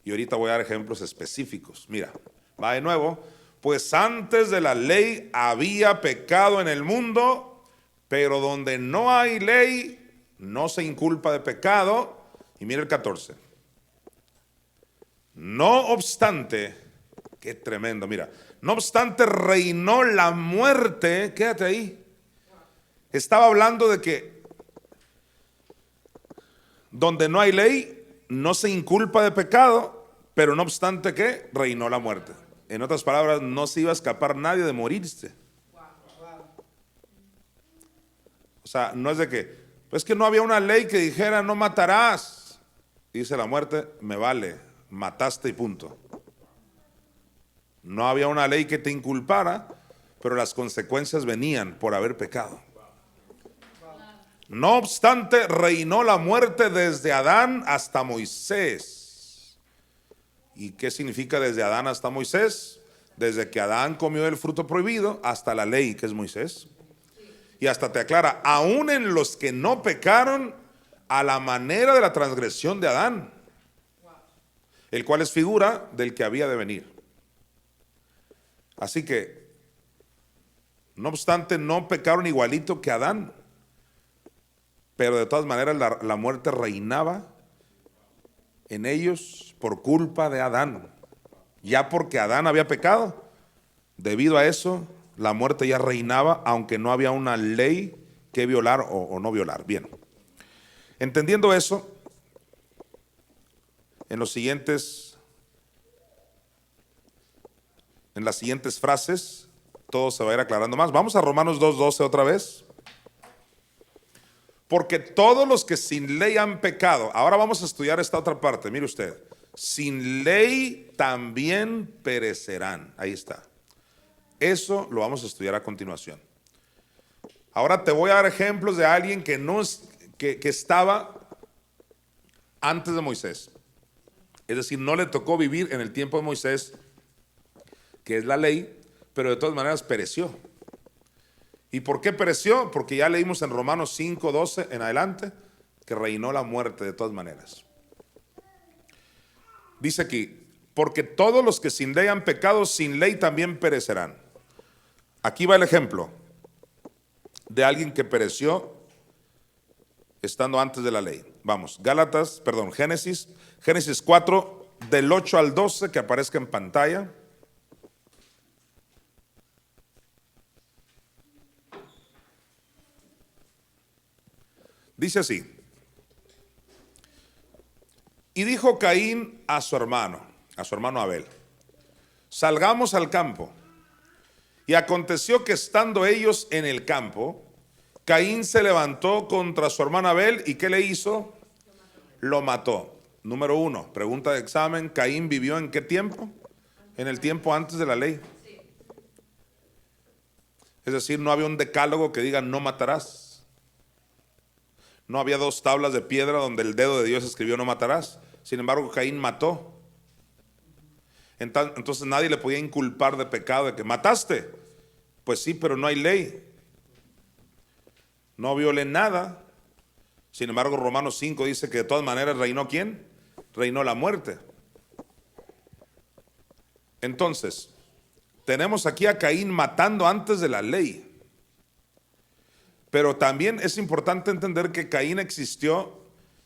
Speaker 2: Y ahorita voy a dar ejemplos específicos. Mira, va de nuevo. Pues antes de la ley había pecado en el mundo, pero donde no hay ley, no se inculpa de pecado. Y mira el 14. No obstante, qué tremendo, mira. No obstante reinó la muerte. Quédate ahí. Estaba hablando de que donde no hay ley, no se inculpa de pecado, pero no obstante que reinó la muerte. En otras palabras, no se iba a escapar nadie de morirse. O sea, no es de que, pues que no había una ley que dijera no matarás. Dice la muerte, me vale, mataste y punto. No había una ley que te inculpara, pero las consecuencias venían por haber pecado. No obstante, reinó la muerte desde Adán hasta Moisés. ¿Y qué significa desde Adán hasta Moisés? Desde que Adán comió el fruto prohibido hasta la ley, que es Moisés. Y hasta te aclara, aún en los que no pecaron a la manera de la transgresión de Adán, el cual es figura del que había de venir. Así que, no obstante, no pecaron igualito que Adán, pero de todas maneras la muerte reinaba en ellos por culpa de Adán. Ya porque Adán había pecado, debido a eso, la muerte ya reinaba, aunque no había una ley que violar o no violar. Bien, entendiendo eso, en las siguientes frases, todo se va a ir aclarando más. Vamos a Romanos 2:12 otra vez. Porque todos los que sin ley han pecado, ahora vamos a estudiar esta otra parte, mire usted, sin ley también perecerán. Ahí está. Eso lo vamos a estudiar a continuación. Ahora te voy a dar ejemplos de alguien que estaba antes de Moisés. Es decir, no le tocó vivir en el tiempo de Moisés, que es la ley, pero de todas maneras pereció. ¿Y por qué pereció? Porque ya leímos en Romanos 5:12 en adelante que reinó la muerte de todas maneras. Dice aquí, porque todos los que sin ley han pecado, sin ley también perecerán. Aquí va el ejemplo de alguien que pereció estando antes de la ley. Vamos, Génesis 4, del 8 al 12, que aparezca en pantalla. Dice así: y dijo Caín a su hermano Abel, salgamos al campo. Y aconteció que estando ellos en el campo, Caín se levantó contra su hermano Abel. ¿Y qué le hizo? Lo mató. Número 1, pregunta de examen: ¿Caín vivió en qué tiempo? En el tiempo antes de la ley. Es decir, no había un decálogo que diga no matarás. No había 2 tablas de piedra donde el dedo de Dios escribió no matarás. Sin embargo, Caín mató. Entonces nadie le podía inculpar de pecado, de que mataste. Pues sí, pero no hay ley. No violé nada. Sin embargo, Romanos 5 dice que de todas maneras reinó ¿quién? Reinó la muerte. Entonces, tenemos aquí a Caín matando antes de la ley. Pero también es importante entender que Caín existió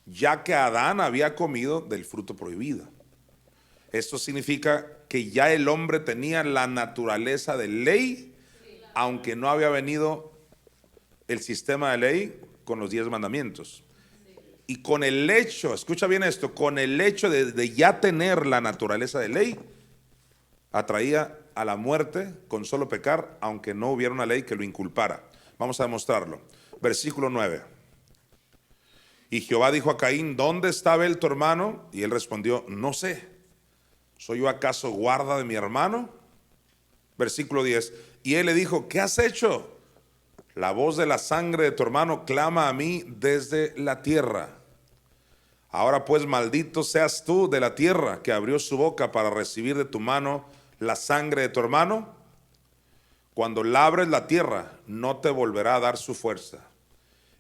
Speaker 2: ya que Adán había comido del fruto prohibido. Esto significa que ya el hombre tenía la naturaleza de ley, aunque no había venido el sistema de ley con los 10 mandamientos. Y con el hecho, escucha bien esto, con el hecho de ya tener la naturaleza de ley, atraía a la muerte con solo pecar, aunque no hubiera una ley que lo inculpara. Vamos a demostrarlo. Versículo 9. Y Jehová dijo a Caín, ¿dónde está Abel tu hermano? Y él respondió, no sé. ¿Soy yo acaso guarda de mi hermano? Versículo 10. Y él le dijo, ¿qué has hecho? La voz de la sangre de tu hermano clama a mí desde la tierra. Ahora pues maldito seas tú de la tierra que abrió su boca para recibir de tu mano la sangre de tu hermano. Cuando labres la tierra, no te volverá a dar su fuerza.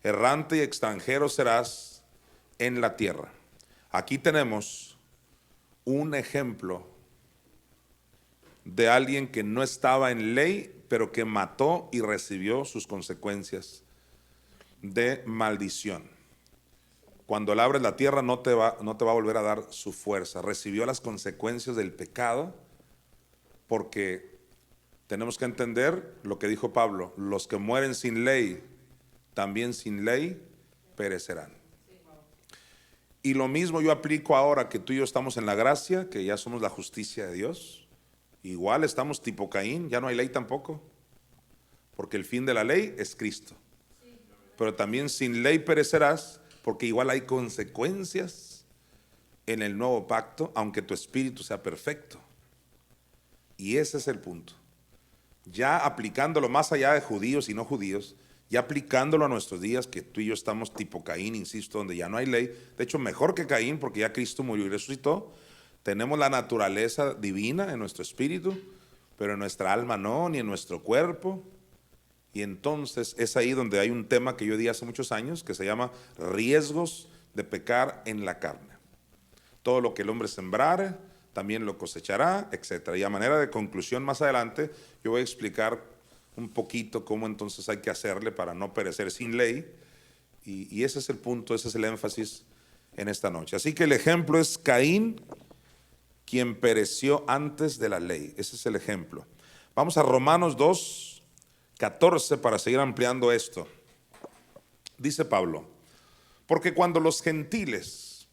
Speaker 2: Errante y extranjero serás en la tierra. Aquí tenemos un ejemplo de alguien que no estaba en ley, pero que mató y recibió sus consecuencias de maldición. Cuando labres la tierra, no te va a volver a dar su fuerza. Recibió las consecuencias del pecado, porque tenemos que entender lo que dijo Pablo: los que mueren sin ley, también sin ley perecerán. Y lo mismo yo aplico ahora que tú y yo estamos en la gracia, que ya somos la justicia de Dios. Igual estamos tipo Caín, ya no hay ley tampoco, porque el fin de la ley es Cristo. pero también sin ley perecerás, porque igual hay consecuencias en el nuevo pacto, aunque tu espíritu sea perfecto. Y ese es el punto. Ya aplicándolo más allá de judíos y no judíos, ya aplicándolo a nuestros días, que tú y yo estamos tipo Caín, insisto, donde ya no hay ley. De hecho, mejor que Caín, porque ya Cristo murió y resucitó. Tenemos la naturaleza divina en nuestro espíritu, pero en nuestra alma no, ni en nuestro cuerpo. Y entonces es ahí donde hay un tema que yo di hace muchos años, que se llama riesgos de pecar en la carne. Todo lo que el hombre sembrare, también lo cosechará, etc. Y a manera de conclusión, más adelante, yo voy a explicar un poquito cómo entonces hay que hacerle para no perecer sin ley. Y ese es el punto, ese es el énfasis en esta noche. Así que el ejemplo es Caín, quien pereció antes de la ley. Ese es el ejemplo. Vamos a Romanos 2:14 para seguir ampliando esto. Dice Pablo: porque cuando los gentiles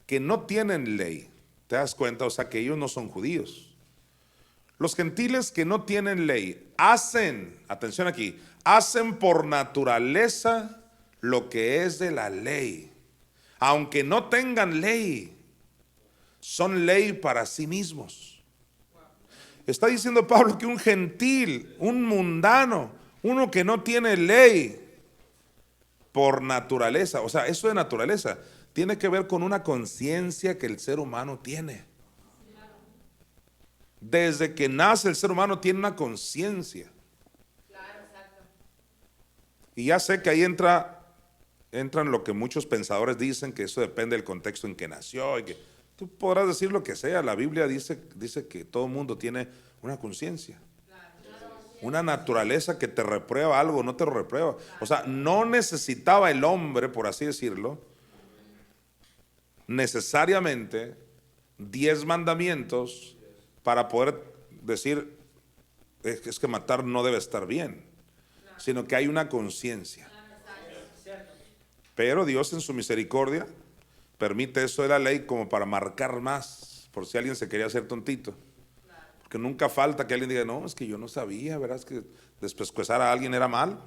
Speaker 2: que no tienen ley, ¿te das cuenta? O sea, que ellos no son judíos. Los gentiles que no tienen ley hacen, atención aquí, hacen por naturaleza lo que es de la ley. Aunque no tengan ley, son ley para sí mismos. Está diciendo Pablo que un gentil, un mundano, uno que no tiene ley, por naturaleza, o sea, eso de naturaleza tiene que ver con una conciencia que el ser humano tiene. Desde que nace el ser humano tiene una conciencia. Y ya sé que ahí entran lo que muchos pensadores dicen, que eso depende del contexto en que nació. Y que tú podrás decir lo que sea. La Biblia dice que todo mundo tiene una conciencia. Una naturaleza que te reprueba algo, no te lo reprueba. O sea, no necesitaba el hombre, por así decirlo, necesariamente 10 mandamientos para poder decir es que matar no debe estar bien, sino que hay una conciencia. Pero Dios en su misericordia permite eso de la ley como para marcar más, por si alguien se quería hacer tontito. Porque nunca falta que alguien diga, no, es que yo no sabía, verás que despescuezar a alguien era mal.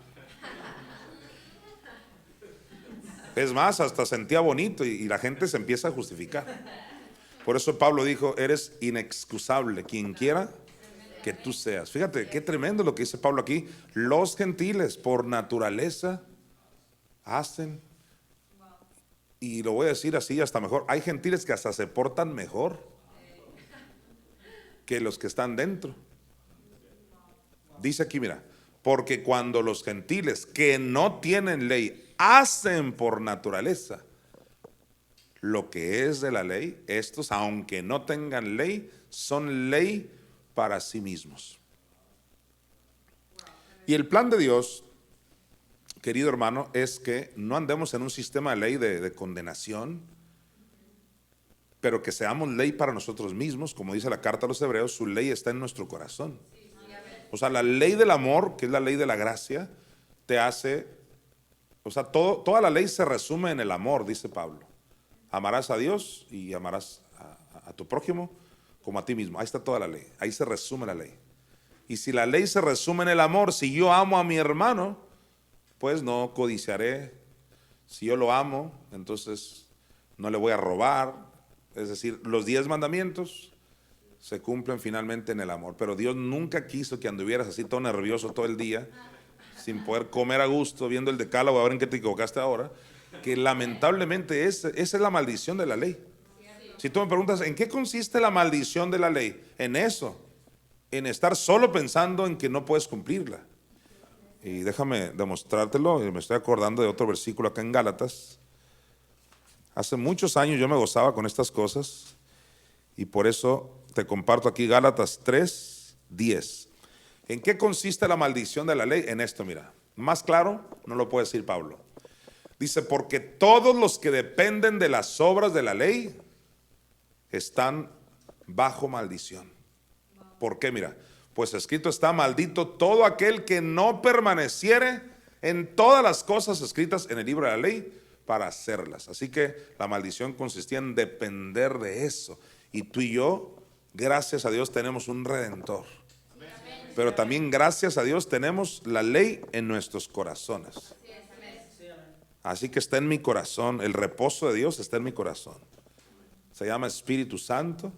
Speaker 2: Es más, hasta sentía bonito y la gente se empieza a justificar. Por eso Pablo dijo, eres inexcusable, quien quiera que tú seas. Fíjate, qué tremendo lo que dice Pablo aquí. Los gentiles por naturaleza hacen, y lo voy a decir así hasta mejor, hay gentiles que hasta se portan mejor que los que están dentro. Dice aquí, mira, porque cuando los gentiles que no tienen ley hacen por naturaleza lo que es de la ley, estos, aunque no tengan ley, son ley para sí mismos. Y el plan de Dios, querido hermano, es que no andemos en un sistema de ley de condenación, pero que seamos ley para nosotros mismos. Como dice la carta a los Hebreos, su ley está en nuestro corazón. O sea, la ley del amor, que es la ley de la gracia, te hace, o sea, toda la ley se resume en el amor, dice Pablo. Amarás a Dios y amarás a tu prójimo como a ti mismo. Ahí está toda la ley, ahí se resume la ley. Y si la ley se resume en el amor, si yo amo a mi hermano, pues no codiciaré. Si yo lo amo, entonces no le voy a robar. Es decir, los 10 mandamientos se cumplen finalmente en el amor. Pero Dios nunca quiso que anduvieras así todo nervioso todo el día, sin poder comer a gusto, viendo el decálogo, a ver en qué te equivocaste ahora. Que lamentablemente esa es la maldición de la ley. Si tú me preguntas, ¿en qué consiste la maldición de la ley? En eso, en estar solo pensando en que no puedes cumplirla. Y déjame demostrártelo, me estoy acordando de otro versículo acá en Gálatas. Hace muchos años yo me gozaba con estas cosas y por eso te comparto aquí Gálatas 3:10. ¿En qué consiste la maldición de la ley? En esto, mira, más claro no lo puede decir Pablo. Dice, porque todos los que dependen de las obras de la ley están bajo maldición. ¿Por qué? Mira, pues escrito está, maldito todo aquel que no permaneciere en todas las cosas escritas en el libro de la ley para hacerlas. Así que la maldición consistía en depender de eso. Y tú y yo, gracias a Dios, tenemos un redentor. Pero también gracias a Dios tenemos la ley en nuestros corazones. Así que está en mi corazón, el reposo de Dios está en mi corazón. Se llama Espíritu Santo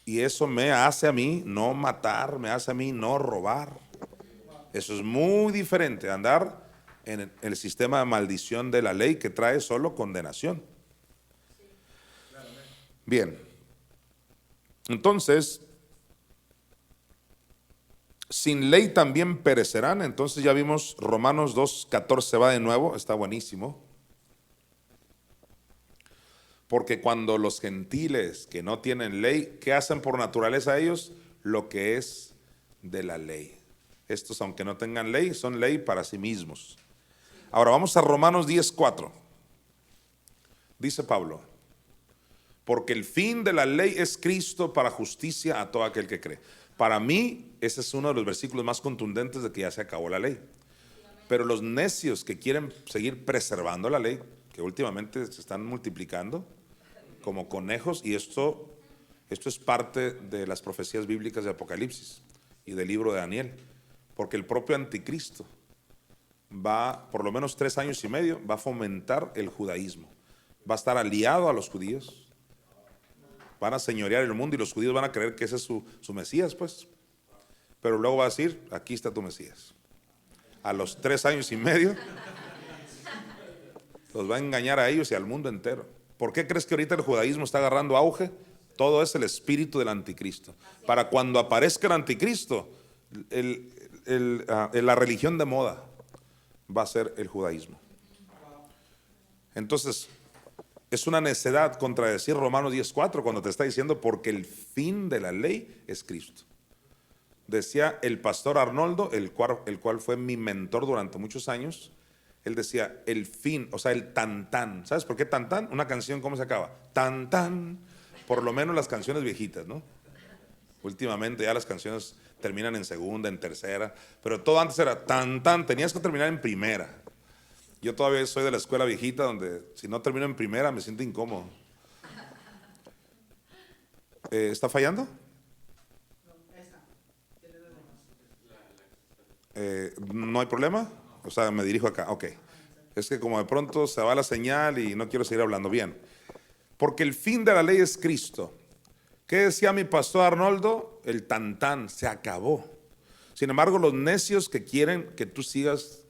Speaker 2: y eso me hace a mí no matar, me hace a mí no robar. Eso es muy diferente a andar en el sistema de maldición de la ley que trae solo condenación. Bien, entonces, sin ley también perecerán. Entonces ya vimos Romanos 2:14 va de nuevo, está buenísimo. Porque cuando los gentiles que no tienen ley, ¿qué hacen por naturaleza ellos? Lo que es de la ley. Estos, aunque no tengan ley, son ley para sí mismos. Ahora vamos a Romanos 10:4. Dice Pablo: porque el fin de la ley es Cristo para justicia a todo aquel que cree. Para mí, ese es uno de los versículos más contundentes de que ya se acabó la ley. Pero los necios que quieren seguir preservando la ley, que últimamente se están multiplicando como conejos, y esto es parte de las profecías bíblicas de Apocalipsis y del libro de Daniel, porque el propio anticristo va, por lo menos 3 años y medio, va a fomentar el judaísmo, va a estar aliado a los judíos, van a señorear el mundo y los judíos van a creer que ese es su Mesías, pues. Pero luego va a decir: aquí está tu Mesías. A los 3 años y medio los va a engañar a ellos y al mundo entero. ¿Por qué crees que ahorita el judaísmo está agarrando auge? Todo es el espíritu del anticristo. Para cuando aparezca el anticristo, la religión de moda va a ser el judaísmo. Entonces, es una necedad contradecir Romanos 10:4 cuando te está diciendo porque el fin de la ley es Cristo. Decía el pastor Arnoldo, el cual fue mi mentor durante muchos años. Él decía el fin, o sea, el tantán. ¿Sabes por qué tantán? Una canción, ¿cómo se acaba? Tantán. Por lo menos las canciones viejitas, ¿no? Últimamente ya las canciones terminan en segunda, en tercera, pero todo antes era tantán, tenías que terminar en primera. Yo todavía soy de la escuela viejita donde si no termino en primera me siento incómodo. ¿Está fallando? ¿No hay problema? O sea, me dirijo acá, ok. Es que como de pronto se va la señal y no quiero seguir hablando bien. Porque el fin de la ley es Cristo. ¿Qué decía mi pastor Arnoldo? El tantán, se acabó. Sin embargo, los necios que quieren que tú sigas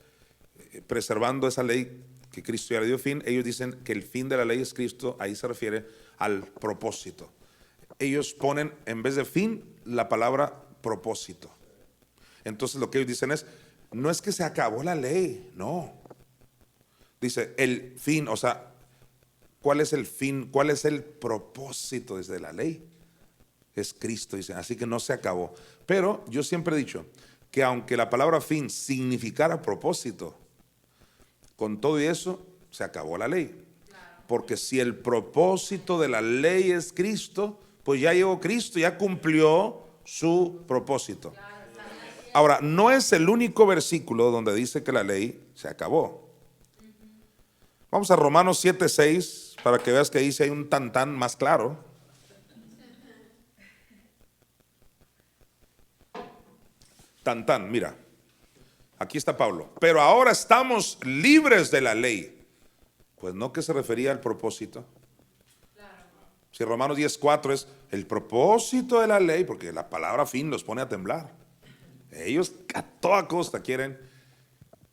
Speaker 2: preservando esa ley que Cristo ya le dio fin, ellos dicen que el fin de la ley es Cristo. Ahí se refiere al propósito. Ellos ponen en vez de fin la palabra propósito. Entonces lo que ellos dicen es: no es que se acabó la ley, no. Dice el fin, o sea, ¿cuál es el fin? ¿Cuál es el propósito desde la ley? Es Cristo, dicen, así que no se acabó. Pero yo siempre he dicho que aunque la palabra fin significara propósito, con todo y eso se acabó la ley. Porque si el propósito de la ley es Cristo, pues ya llegó Cristo, ya cumplió su propósito. Ahora, no es el único versículo donde dice que la ley se acabó. Vamos a Romanos 7:6 para que veas que ahí sí hay un tantán más claro. Tantán, mira, aquí está Pablo. Pero ahora estamos libres de la ley. Pues no, que se refería al propósito. Si Romanos 10:4 es el propósito de la ley, porque la palabra fin los pone a temblar. Ellos a toda costa quieren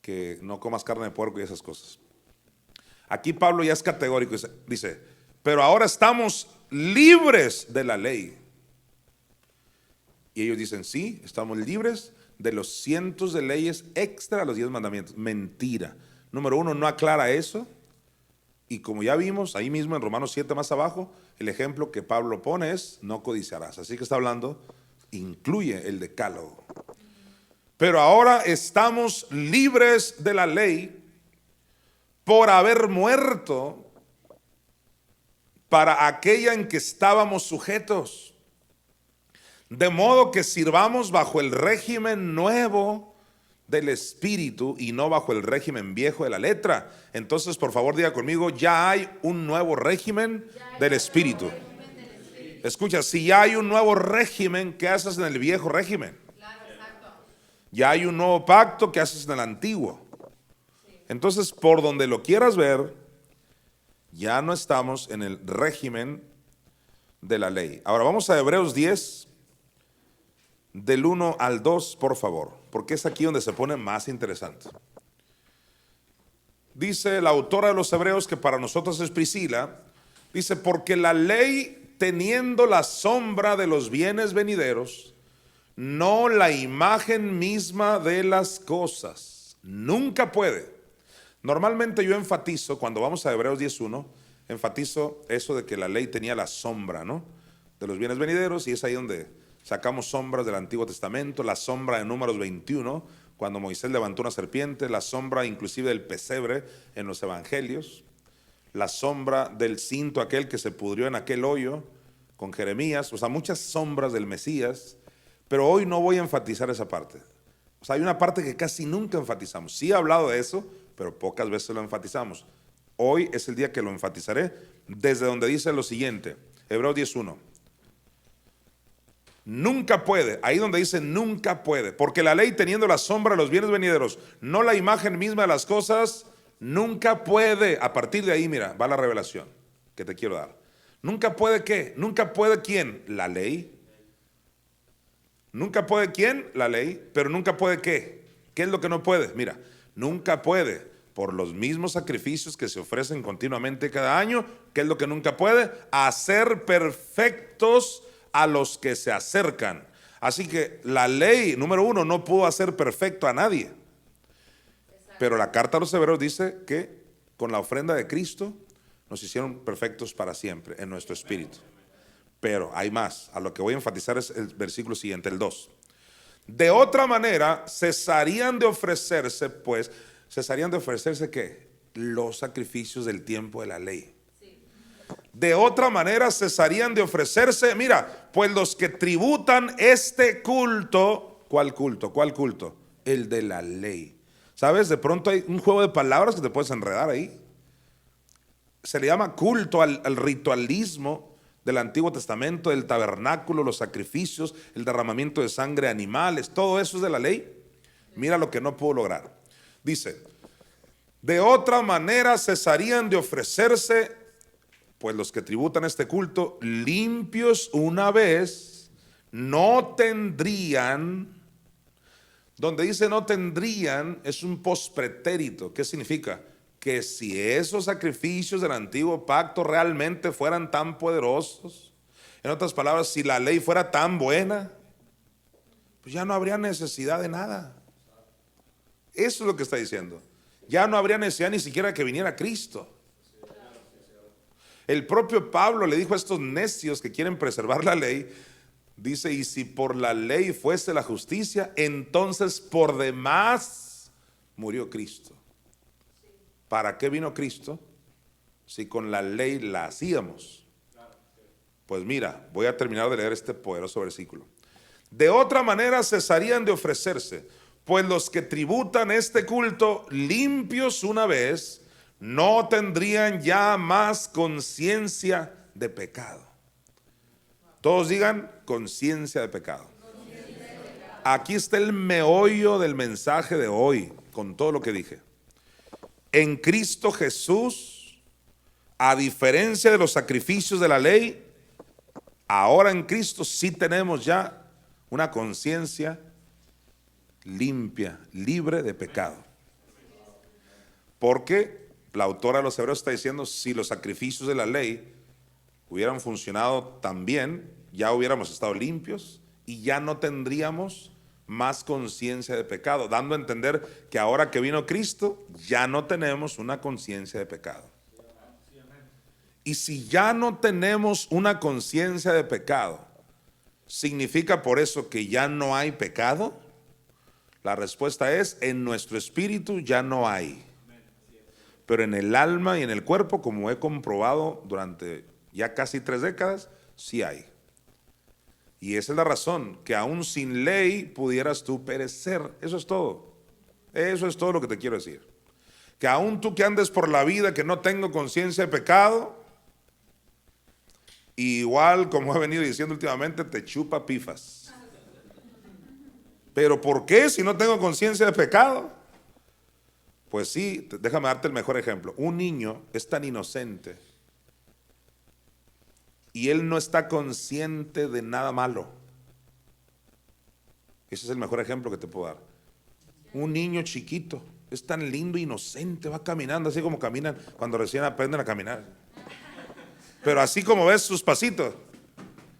Speaker 2: que no comas carne de puerco y esas cosas. Aquí Pablo ya es categórico, dice, pero ahora estamos libres de la ley. Y ellos dicen, sí, estamos libres de los cientos de leyes extra a los 10 mandamientos. Mentira. Número 1, no aclara eso. Y como ya vimos ahí mismo en Romanos 7 más abajo, el ejemplo que Pablo pone es no codiciarás. Así que está hablando, incluye el decálogo. Pero ahora estamos libres de la ley por haber muerto para aquella en que estábamos sujetos. De modo que sirvamos bajo el régimen nuevo del Espíritu y no bajo el régimen viejo de la letra. Entonces, por favor, diga conmigo, ya hay un nuevo régimen del Espíritu. Escucha, si ya hay un nuevo régimen, ¿qué haces en el viejo régimen? Ya hay un nuevo pacto, ¿qué haces en el antiguo? Entonces, por donde lo quieras ver, ya no estamos en el régimen de la ley. Ahora vamos a Hebreos 10, del 1 al 2, por favor, porque es aquí donde se pone más interesante. Dice la autora de los Hebreos, que para nosotros es Priscila, dice: porque la ley, teniendo la sombra de los bienes venideros, no la imagen misma de las cosas, nunca puede. Normalmente yo enfatizo, cuando vamos a Hebreos 10:1, enfatizo eso de que la ley tenía la sombra, ¿no?, de los bienes venideros, y es ahí donde sacamos sombras del Antiguo Testamento, la sombra de Números 21, cuando Moisés levantó una serpiente, la sombra inclusive del pesebre en los evangelios, la sombra del cinto aquel que se pudrió en aquel hoyo con Jeremías, o sea, muchas sombras del Mesías, pero hoy no voy a enfatizar esa parte. O sea, hay una parte que casi nunca enfatizamos. Sí he hablado de eso, pero pocas veces lo enfatizamos. Hoy es el día que lo enfatizaré, desde donde dice lo siguiente, Hebreos 10:1. Nunca puede, ahí donde dice nunca puede, porque la ley, teniendo la sombra de los bienes venideros, no la imagen misma de las cosas, nunca puede. A partir de ahí, mira, va la revelación que te quiero dar. Nunca puede, ¿qué? Nunca puede, ¿quién? La ley. Nunca puede, ¿quién? La ley. Pero nunca puede, ¿qué? ¿Qué es lo que no puede? Mira, nunca puede, por los mismos sacrificios que se ofrecen continuamente cada año, ¿qué es lo que nunca puede? Hacer perfectos a los que se acercan. Así que la ley, número uno, no pudo hacer perfecto a nadie. Pero la carta a los Hebreos dice que con la ofrenda de Cristo nos hicieron perfectos para siempre en nuestro espíritu. Pero hay más. A lo que voy a enfatizar es el versículo siguiente, el 2. De otra manera, cesarían de ofrecerse, pues, cesarían de ofrecerse, ¿qué? Los sacrificios del tiempo de la ley. De otra manera cesarían de ofrecerse, mira, pues los que tributan este culto. ¿Cuál culto? ¿Cuál culto? El de la ley. ¿Sabes? De pronto hay un juego de palabras que te puedes enredar ahí. Se le llama culto al ritualismo del Antiguo Testamento, del tabernáculo, los sacrificios, el derramamiento de sangre de animales, todo eso es de la ley. Mira lo que no pudo lograr. Dice, de otra manera cesarían de ofrecerse, pues los que tributan este culto, limpios una vez, no tendrían. Donde dice no tendrían es un pospretérito. ¿Qué significa? Que si esos sacrificios del antiguo pacto realmente fueran tan poderosos, en otras palabras, si la ley fuera tan buena, pues ya no habría necesidad de nada. Eso es lo que está diciendo. Ya no habría necesidad ni siquiera que viniera Cristo. El propio Pablo le dijo a estos necios que quieren preservar la ley, dice, y si por la ley fuese la justicia, entonces por demás murió Cristo. ¿Para qué vino Cristo si con la ley la hacíamos? Pues mira, voy a terminar de leer este poderoso versículo. De otra manera cesarían de ofrecerse, pues los que tributan este culto limpios una vez, no tendrían ya más conciencia de pecado. Todos digan conciencia de pecado. Aquí está el meollo del mensaje de hoy, con todo lo que dije. En Cristo Jesús, a diferencia de los sacrificios de la ley, ahora en Cristo sí tenemos ya una conciencia limpia, libre de pecado. Porque la autora de los Hebreos está diciendo, si los sacrificios de la ley hubieran funcionado tan bien, ya hubiéramos estado limpios y ya no tendríamos más conciencia de pecado, dando a entender que ahora que vino Cristo, ya no tenemos una conciencia de pecado. Y si ya no tenemos una conciencia de pecado, ¿significa por eso que ya no hay pecado? La respuesta es, en nuestro espíritu ya no hay. Pero en el alma y en el cuerpo, como he comprobado durante ya casi 3 décadas, sí hay. Y esa es la razón, que aún sin ley pudieras tú perecer. Eso es todo. Eso es todo lo que te quiero decir. Que aún tú que andes por la vida, que no tengo conciencia de pecado, igual como he venido diciendo últimamente, te chupa pifas. ¿Pero por qué si no tengo conciencia de pecado? Pues sí, déjame darte el mejor ejemplo. Un niño es tan inocente y él no está consciente de nada malo. Ese es el mejor ejemplo que te puedo dar. Un niño chiquito es tan lindo, inocente, va caminando así como caminan cuando recién aprenden a caminar. Pero así como ves sus pasitos,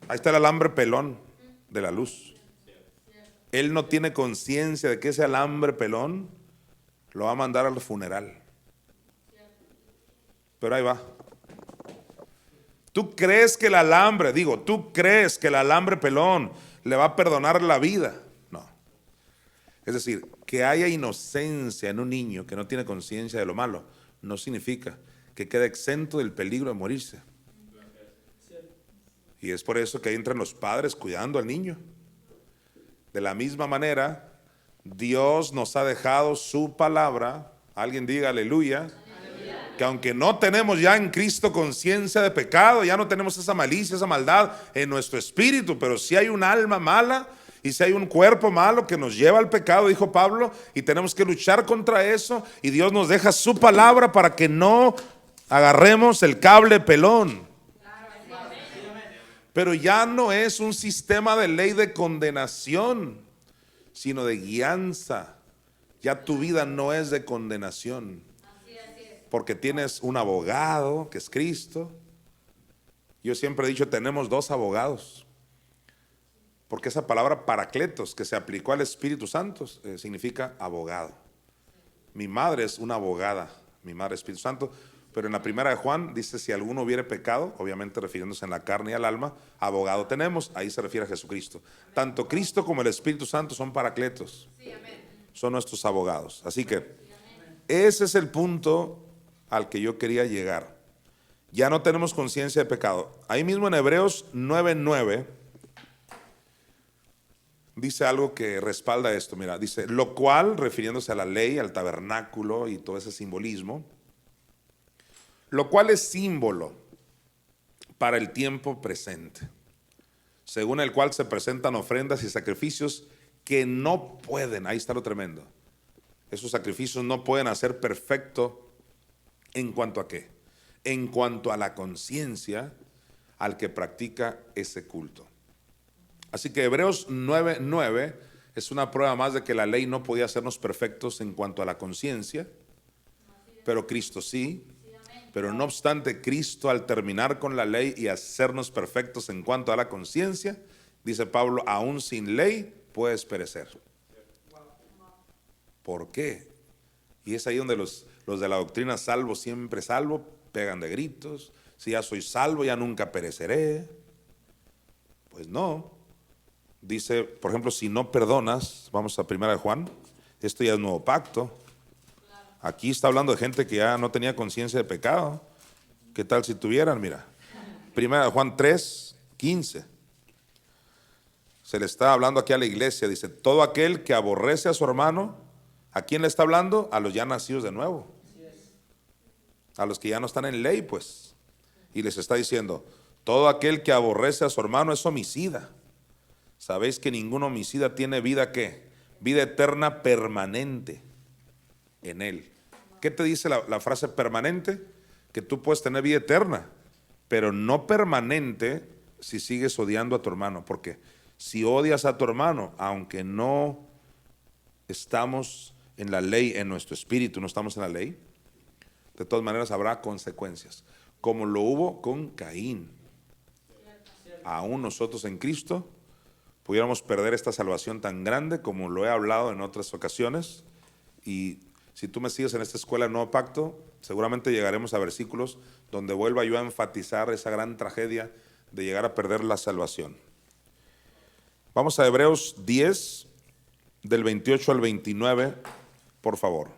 Speaker 2: ahí está el alambre pelón de la luz. Él no tiene conciencia de que ese alambre pelón lo va a mandar al funeral. Pero ahí va. ¿Tú crees que el alambre, tú crees que el alambre pelón le va a perdonar la vida? No. Es decir, que haya inocencia en un niño que no tiene conciencia de lo malo, no significa que quede exento del peligro de morirse. Y es por eso que ahí entran los padres cuidando al niño. De la misma manera, Dios nos ha dejado su palabra. Alguien diga aleluya. Que aunque no tenemos ya en Cristo conciencia de pecado, ya no tenemos esa malicia, esa maldad en nuestro espíritu, pero si hay un alma mala y si hay un cuerpo malo que nos lleva al pecado, dijo Pablo, y tenemos que luchar contra eso, y Dios nos deja su palabra para que no agarremos el cable pelón. Pero ya no es un sistema de ley de condenación, sino de guianza. Ya tu vida no es de condenación. Porque tienes un abogado que es Cristo. Yo siempre he dicho, tenemos dos abogados. Porque esa palabra paracletos que se aplicó al Espíritu Santo significa abogado. Mi madre es una abogada, mi madre es Espíritu Santo. Pero en la primera de Juan dice, si alguno hubiere pecado, obviamente refiriéndose en la carne y al alma, abogado tenemos, ahí se refiere a Jesucristo. Tanto Cristo como el Espíritu Santo son paracletos. Son nuestros abogados. Así que ese es el punto al que yo quería llegar. Ya no tenemos conciencia de pecado. Ahí mismo en Hebreos 9:9 dice algo que respalda esto. Mira, dice, lo cual, refiriéndose a la ley, al tabernáculo y todo ese simbolismo, lo cual es símbolo para el tiempo presente, según el cual se presentan ofrendas y sacrificios que no pueden, ahí está lo tremendo, esos sacrificios no pueden hacer perfecto. ¿En cuanto a qué? En cuanto a la conciencia al que practica ese culto. Así que Hebreos 9:9 es una prueba más de que la ley no podía hacernos perfectos en cuanto a la conciencia, pero Cristo sí. Pero no obstante, Cristo al terminar con la ley y hacernos perfectos en cuanto a la conciencia, dice Pablo, aún sin ley puedes perecer. ¿Por qué? Y es ahí donde los de la doctrina salvo siempre salvo pegan de gritos. Si ya soy salvo, ya nunca pereceré. Pues no. Dice, por ejemplo, si no perdonas, vamos a 1 de Juan, esto ya es nuevo pacto. Aquí está hablando de gente que ya no tenía conciencia de pecado. ¿Qué tal si tuvieran? Mira, 1 de Juan 3:15. Se le está hablando aquí a la iglesia, dice, todo aquel que aborrece a su hermano, ¿a quién le está hablando? A los ya nacidos de nuevo. A los que ya no están en ley, pues. Y les está diciendo, todo aquel que aborrece a su hermano es homicida. ¿Sabéis que ningún homicida tiene vida qué? Vida eterna permanente en él. ¿Qué te dice la frase permanente? Que tú puedes tener vida eterna, pero no permanente si sigues odiando a tu hermano. Porque si odias a tu hermano, aunque no estamos en la ley, en nuestro espíritu no estamos en la ley, de todas maneras habrá consecuencias, como lo hubo con Caín. Aún nosotros en Cristo pudiéramos perder esta salvación tan grande como lo he hablado en otras ocasiones. Y si tú me sigues en esta escuela del Nuevo Pacto, seguramente llegaremos a versículos donde vuelva yo a enfatizar esa gran tragedia de llegar a perder la salvación. Vamos a Hebreos 10, del 28 al 29, por favor.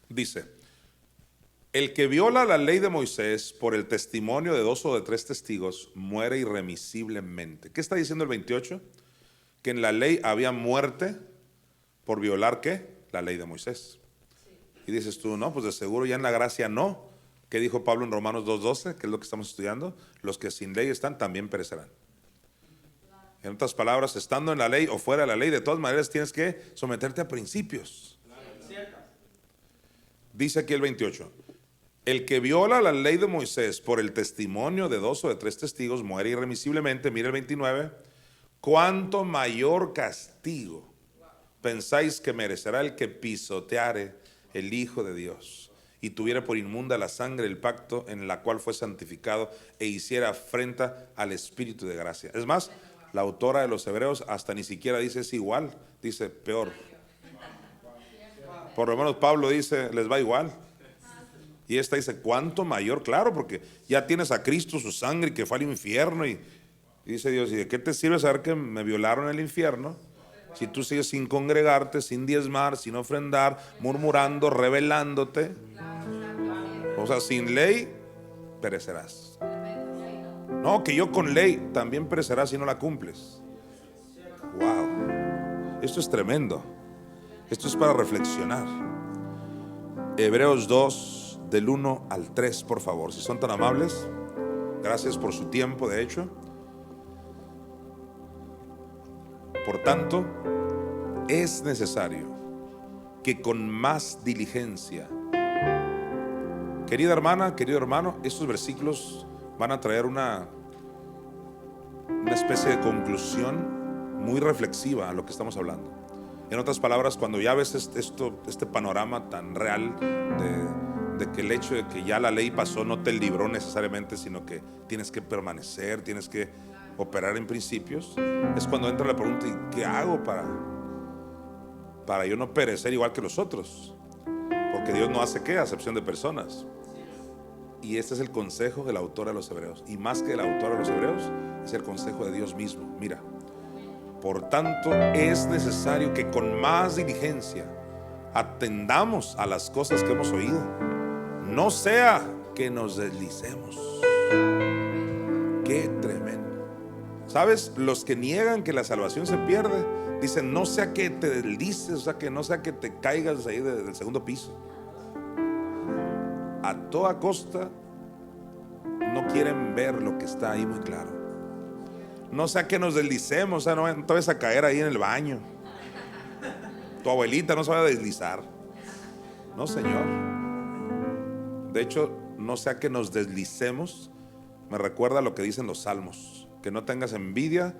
Speaker 2: Dice, el que viola la ley de Moisés por el testimonio de 2 o de 3 testigos muere irremisiblemente. ¿Qué está diciendo el 28? Que en la ley había muerte por violar ¿qué? La ley de Moisés. Y dices tú, no, pues de seguro ya en la gracia no. ¿Qué dijo Pablo en Romanos 2:12? Que es lo que estamos estudiando. Los que sin ley están también perecerán. En otras palabras, estando en la ley o fuera de la ley, de todas maneras tienes que someterte a principios. Dice aquí el 28: el que viola la ley de Moisés por el testimonio de 2 o de 3 testigos muere irremisiblemente. Mira el 29: ¿cuánto mayor castigo pensáis que merecerá el que pisoteare el Hijo de Dios y tuviera por inmunda la sangre del pacto en la cual fue santificado e hiciera afrenta al Espíritu de gracia? Es más, la autora de los Hebreos hasta ni siquiera dice es igual, dice peor. Por lo menos Pablo dice les va igual. Y esta dice cuánto mayor, claro, porque ya tienes a Cristo, su sangre, que fue al infierno. Y dice Dios, ¿y de qué te sirve saber que me violaron en el infierno? Si tú sigues sin congregarte, sin diezmar, sin ofrendar, murmurando, rebelándote. O sea, sin ley perecerás. No, que yo con ley también perecerás si no la cumples. Wow, esto es tremendo. Esto es para reflexionar. Hebreos 2, del 1 al 3, por favor, si son tan amables. Gracias por su tiempo, de hecho. Por tanto, es necesario que con más diligencia, querida hermana, querido hermano, estos versículos van a traer una especie de conclusión muy reflexiva a lo que estamos hablando. En otras palabras, cuando ya ves este panorama tan real de que el hecho de que ya la ley pasó no te libró necesariamente, sino que tienes que permanecer, tienes que operar en principios, es cuando entra la pregunta: ¿y qué hago para yo no perecer igual que los otros? Porque Dios no hace acepción de personas. Y este es el consejo del autor de los Hebreos, y más que el autor de los Hebreos, es el consejo de Dios mismo. Mira: por tanto, es necesario que con más diligencia atendamos a las cosas que hemos oído, no sea que nos deslicemos. Qué tremendo. ¿Sabes? Los que niegan que la salvación se pierde, dicen no sea que te deslices, o sea que no sea que te caigas ahí del segundo piso. A toda costa no quieren ver lo que está ahí muy claro. No sea que nos deslicemos, o sea, no te vayas a caer ahí en el baño. Tu abuelita no se va a deslizar. No, Señor. De hecho, no sea que nos deslicemos. Me recuerda lo que dicen los salmos: que no tengas envidia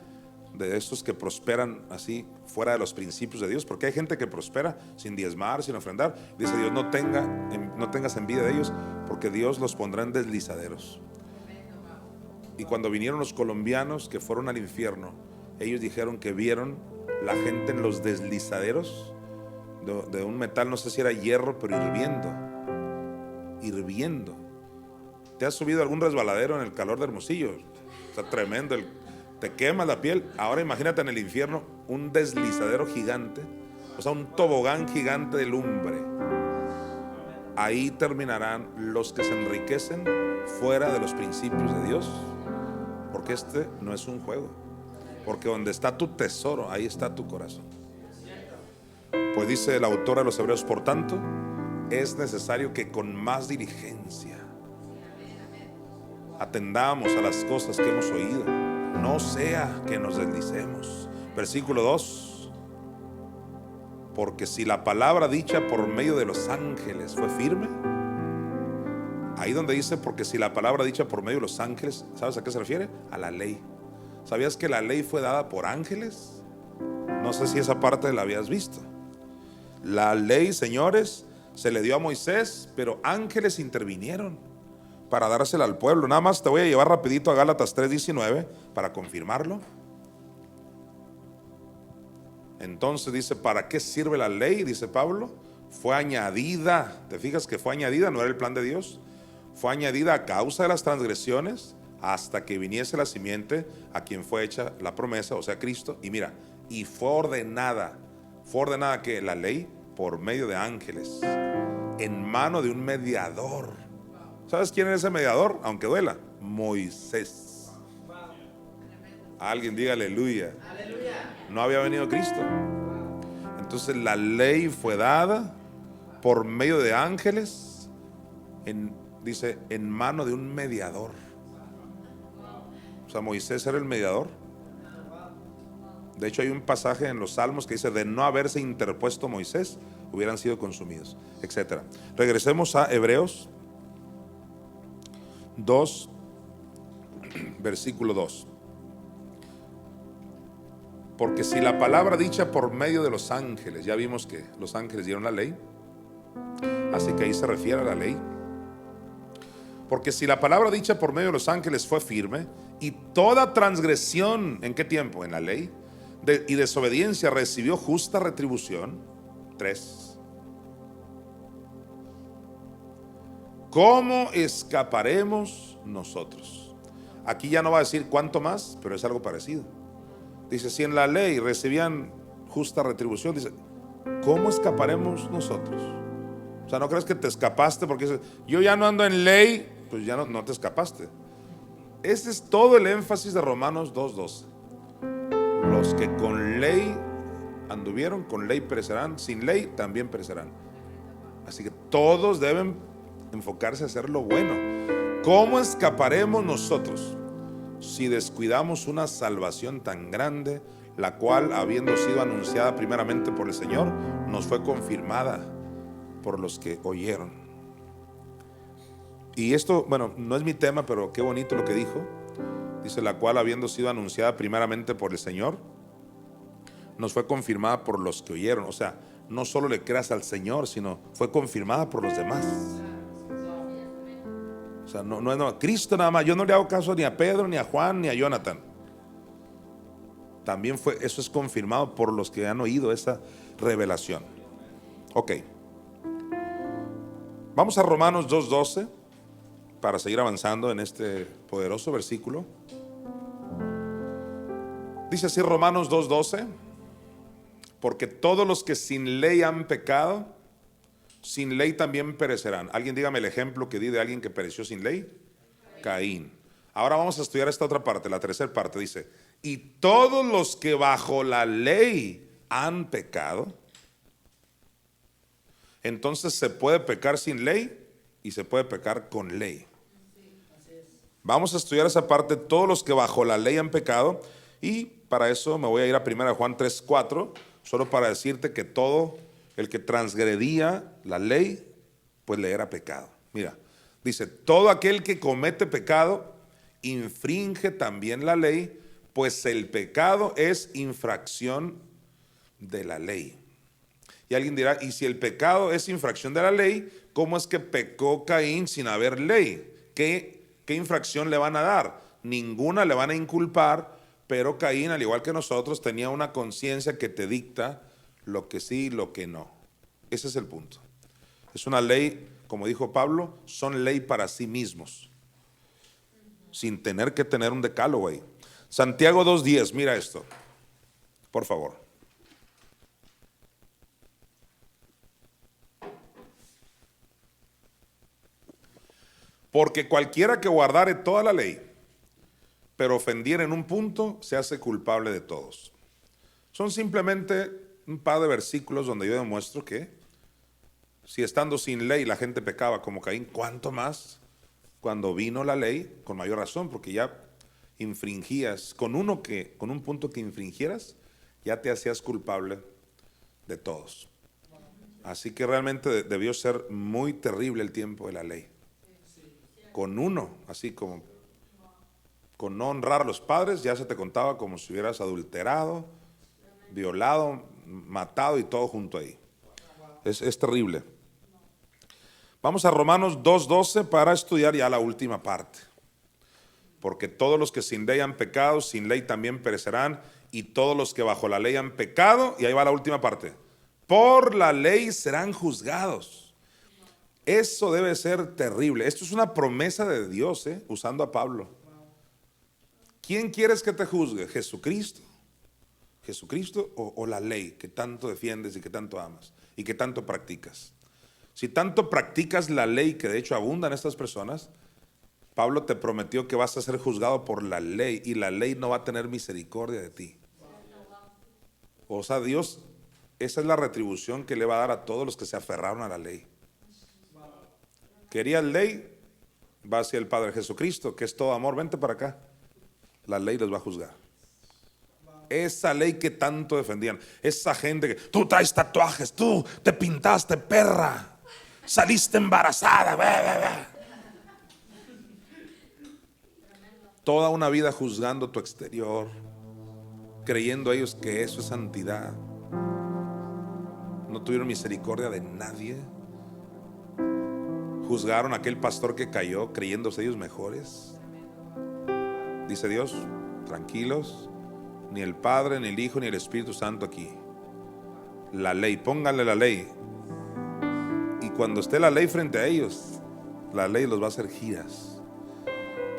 Speaker 2: de estos que prosperan así fuera de los principios de Dios, porque hay gente que prospera sin diezmar, sin ofrendar. Dice Dios: no tengas envidia de ellos, porque Dios los pondrá en deslizaderos. Y cuando vinieron los colombianos que fueron al infierno, ellos dijeron que vieron la gente en los deslizaderos de un metal, no sé si era hierro, pero hirviendo. ¿Te has subido a algún resbaladero en el calor de Hermosillo? Está tremendo, te quema la piel. Ahora imagínate en el infierno un deslizadero gigante, o sea, un tobogán gigante de lumbre. Ahí terminarán los que se enriquecen fuera de los principios de Dios, porque este no es un juego. Porque donde está tu tesoro, ahí está tu corazón. Pues dice el autor de los Hebreos: por tanto, es necesario que con más diligencia atendamos a las cosas que hemos oído, no sea que nos deslicemos. Versículo 2: porque si la palabra dicha por medio de los ángeles fue firme. Ahí donde dice porque si la palabra dicha por medio de los ángeles, ¿sabes a qué se refiere? A la ley. ¿Sabías que la ley fue dada por ángeles? No sé si esa parte la habías visto. La ley, señores, se le dio a Moisés, pero ángeles intervinieron para dársela al pueblo. Nada más te voy a llevar rapidito a Gálatas 3:19 para confirmarlo. Entonces dice: ¿para qué sirve la ley? Dice Pablo: fue añadida. ¿Te fijas que fue añadida? No era el plan de Dios. Fue añadida a causa de las transgresiones, hasta que viniese la simiente a quien fue hecha la promesa, o sea, Cristo. Y mira, y fue ordenada que la ley por medio de ángeles, en mano de un mediador. ¿Sabes quién es ese mediador? Aunque duela: Moisés. Alguien diga aleluya. No había venido Cristo. Entonces la ley fue dada por medio de ángeles, dice, en mano de un mediador. O sea, Moisés era el mediador. De hecho, hay un pasaje en los Salmos que dice: de no haberse interpuesto Moisés, hubieran sido consumidos, etc. Regresemos a Hebreos 2, versículo 2. Porque si la palabra dicha por medio de los ángeles, ya vimos que los ángeles dieron la ley, así que ahí se refiere a la ley. Porque si la palabra dicha por medio de los ángeles fue firme, y toda transgresión, ¿en qué tiempo? En la ley, y desobediencia recibió justa retribución. 3. ¿Cómo escaparemos nosotros? Aquí ya no va a decir cuánto más, pero es algo parecido. Dice: si en la ley recibían justa retribución, dice, ¿cómo escaparemos nosotros? O sea, no crees que te escapaste porque dices: yo ya no ando en ley, pues ya no te escapaste. Ese es todo el énfasis de Romanos 2:12. Los que con ley anduvieron, con ley perecerán, sin ley también perecerán. Así que todos deben enfocarse a hacer lo bueno. ¿Cómo escaparemos nosotros si descuidamos una salvación tan grande, la cual, habiendo sido anunciada primeramente por el Señor, nos fue confirmada por los que oyeron? Y esto, bueno, no es mi tema, pero qué bonito lo que dijo. Dice: la cual, habiendo sido anunciada primeramente por el Señor, nos fue confirmada por los que oyeron. O sea, no solo le creas al Señor, sino fue confirmada por los demás. O sea, no es Cristo nada más. Yo no le hago caso ni a Pedro, ni a Juan, ni a Jonathan. También eso es confirmado por los que han oído esa revelación. Ok. Vamos a Romanos 2:12 para seguir avanzando en este poderoso versículo. Dice así Romanos 2:12: porque todos los que sin ley han pecado, sin ley también perecerán. Alguien dígame el ejemplo que di de alguien que pereció sin ley. Caín. Ahora vamos a estudiar esta otra parte, la tercera parte. Dice: y todos los que bajo la ley han pecado. Entonces se puede pecar sin ley y se puede pecar con ley. Vamos a estudiar esa parte, todos los que bajo la ley han pecado. Y para eso me voy a ir a 1 Juan 3:4, solo para decirte que todo el que transgredía la ley, pues le era pecado. Mira, dice: todo aquel que comete pecado infringe también la ley, pues el pecado es infracción de la ley. Y alguien dirá: y si el pecado es infracción de la ley, ¿cómo es que pecó Caín sin haber ley? ¿Qué infracción le van a dar? Ninguna le van a inculpar, pero Caín, al igual que nosotros, tenía una conciencia que te dicta lo que sí y lo que no. Ese es el punto. Es una ley, como dijo Pablo, son ley para sí mismos, sin tener que tener un decálogo ahí. Santiago 2:10, mira esto, por favor. Porque cualquiera que guardare toda la ley, pero ofendiera en un punto, se hace culpable de todos. Son simplemente un par de versículos donde yo demuestro que si estando sin ley la gente pecaba como Caín, ¿cuánto más cuando vino la ley? Con mayor razón, porque ya infringías, con un punto que infringieras, ya te hacías culpable de todos. Así que realmente debió ser muy terrible el tiempo de la ley. Con uno, así como con no honrar a los padres, ya se te contaba como si hubieras adulterado, violado, matado y todo junto ahí. Es terrible. Vamos a Romanos 2:12 para estudiar ya la última parte. Porque todos los que sin ley han pecado, sin ley también perecerán, y todos los que bajo la ley han pecado, y ahí va la última parte, por la ley serán juzgados. Eso debe ser terrible. Esto es una promesa de Dios, usando a Pablo. ¿Quién quieres que te juzgue? ¿Jesucristo? ¿Jesucristo o la ley que tanto defiendes y que tanto amas y que tanto practicas? Si tanto practicas la ley, que de hecho abundan estas personas, Pablo te prometió que vas a ser juzgado por la ley y la ley no va a tener misericordia de ti. O sea, Dios, esa es la retribución que le va a dar a todos los que se aferraron a la ley. Querías ley, va hacia el Padre Jesucristo, que es todo amor, vente para acá. La ley los va a juzgar. Esa ley que tanto defendían, esa gente que tú traes tatuajes, tú te pintaste perra, saliste embarazada, toda una vida juzgando tu exterior, creyendo ellos que eso es santidad. No tuvieron misericordia de nadie. Juzgaron a aquel pastor que cayó creyéndose ellos mejores. Dice Dios, tranquilos, ni el Padre, ni el Hijo, ni el Espíritu Santo aquí. La ley, pónganle la ley. Y cuando esté la ley frente a ellos, la ley los va a hacer giras.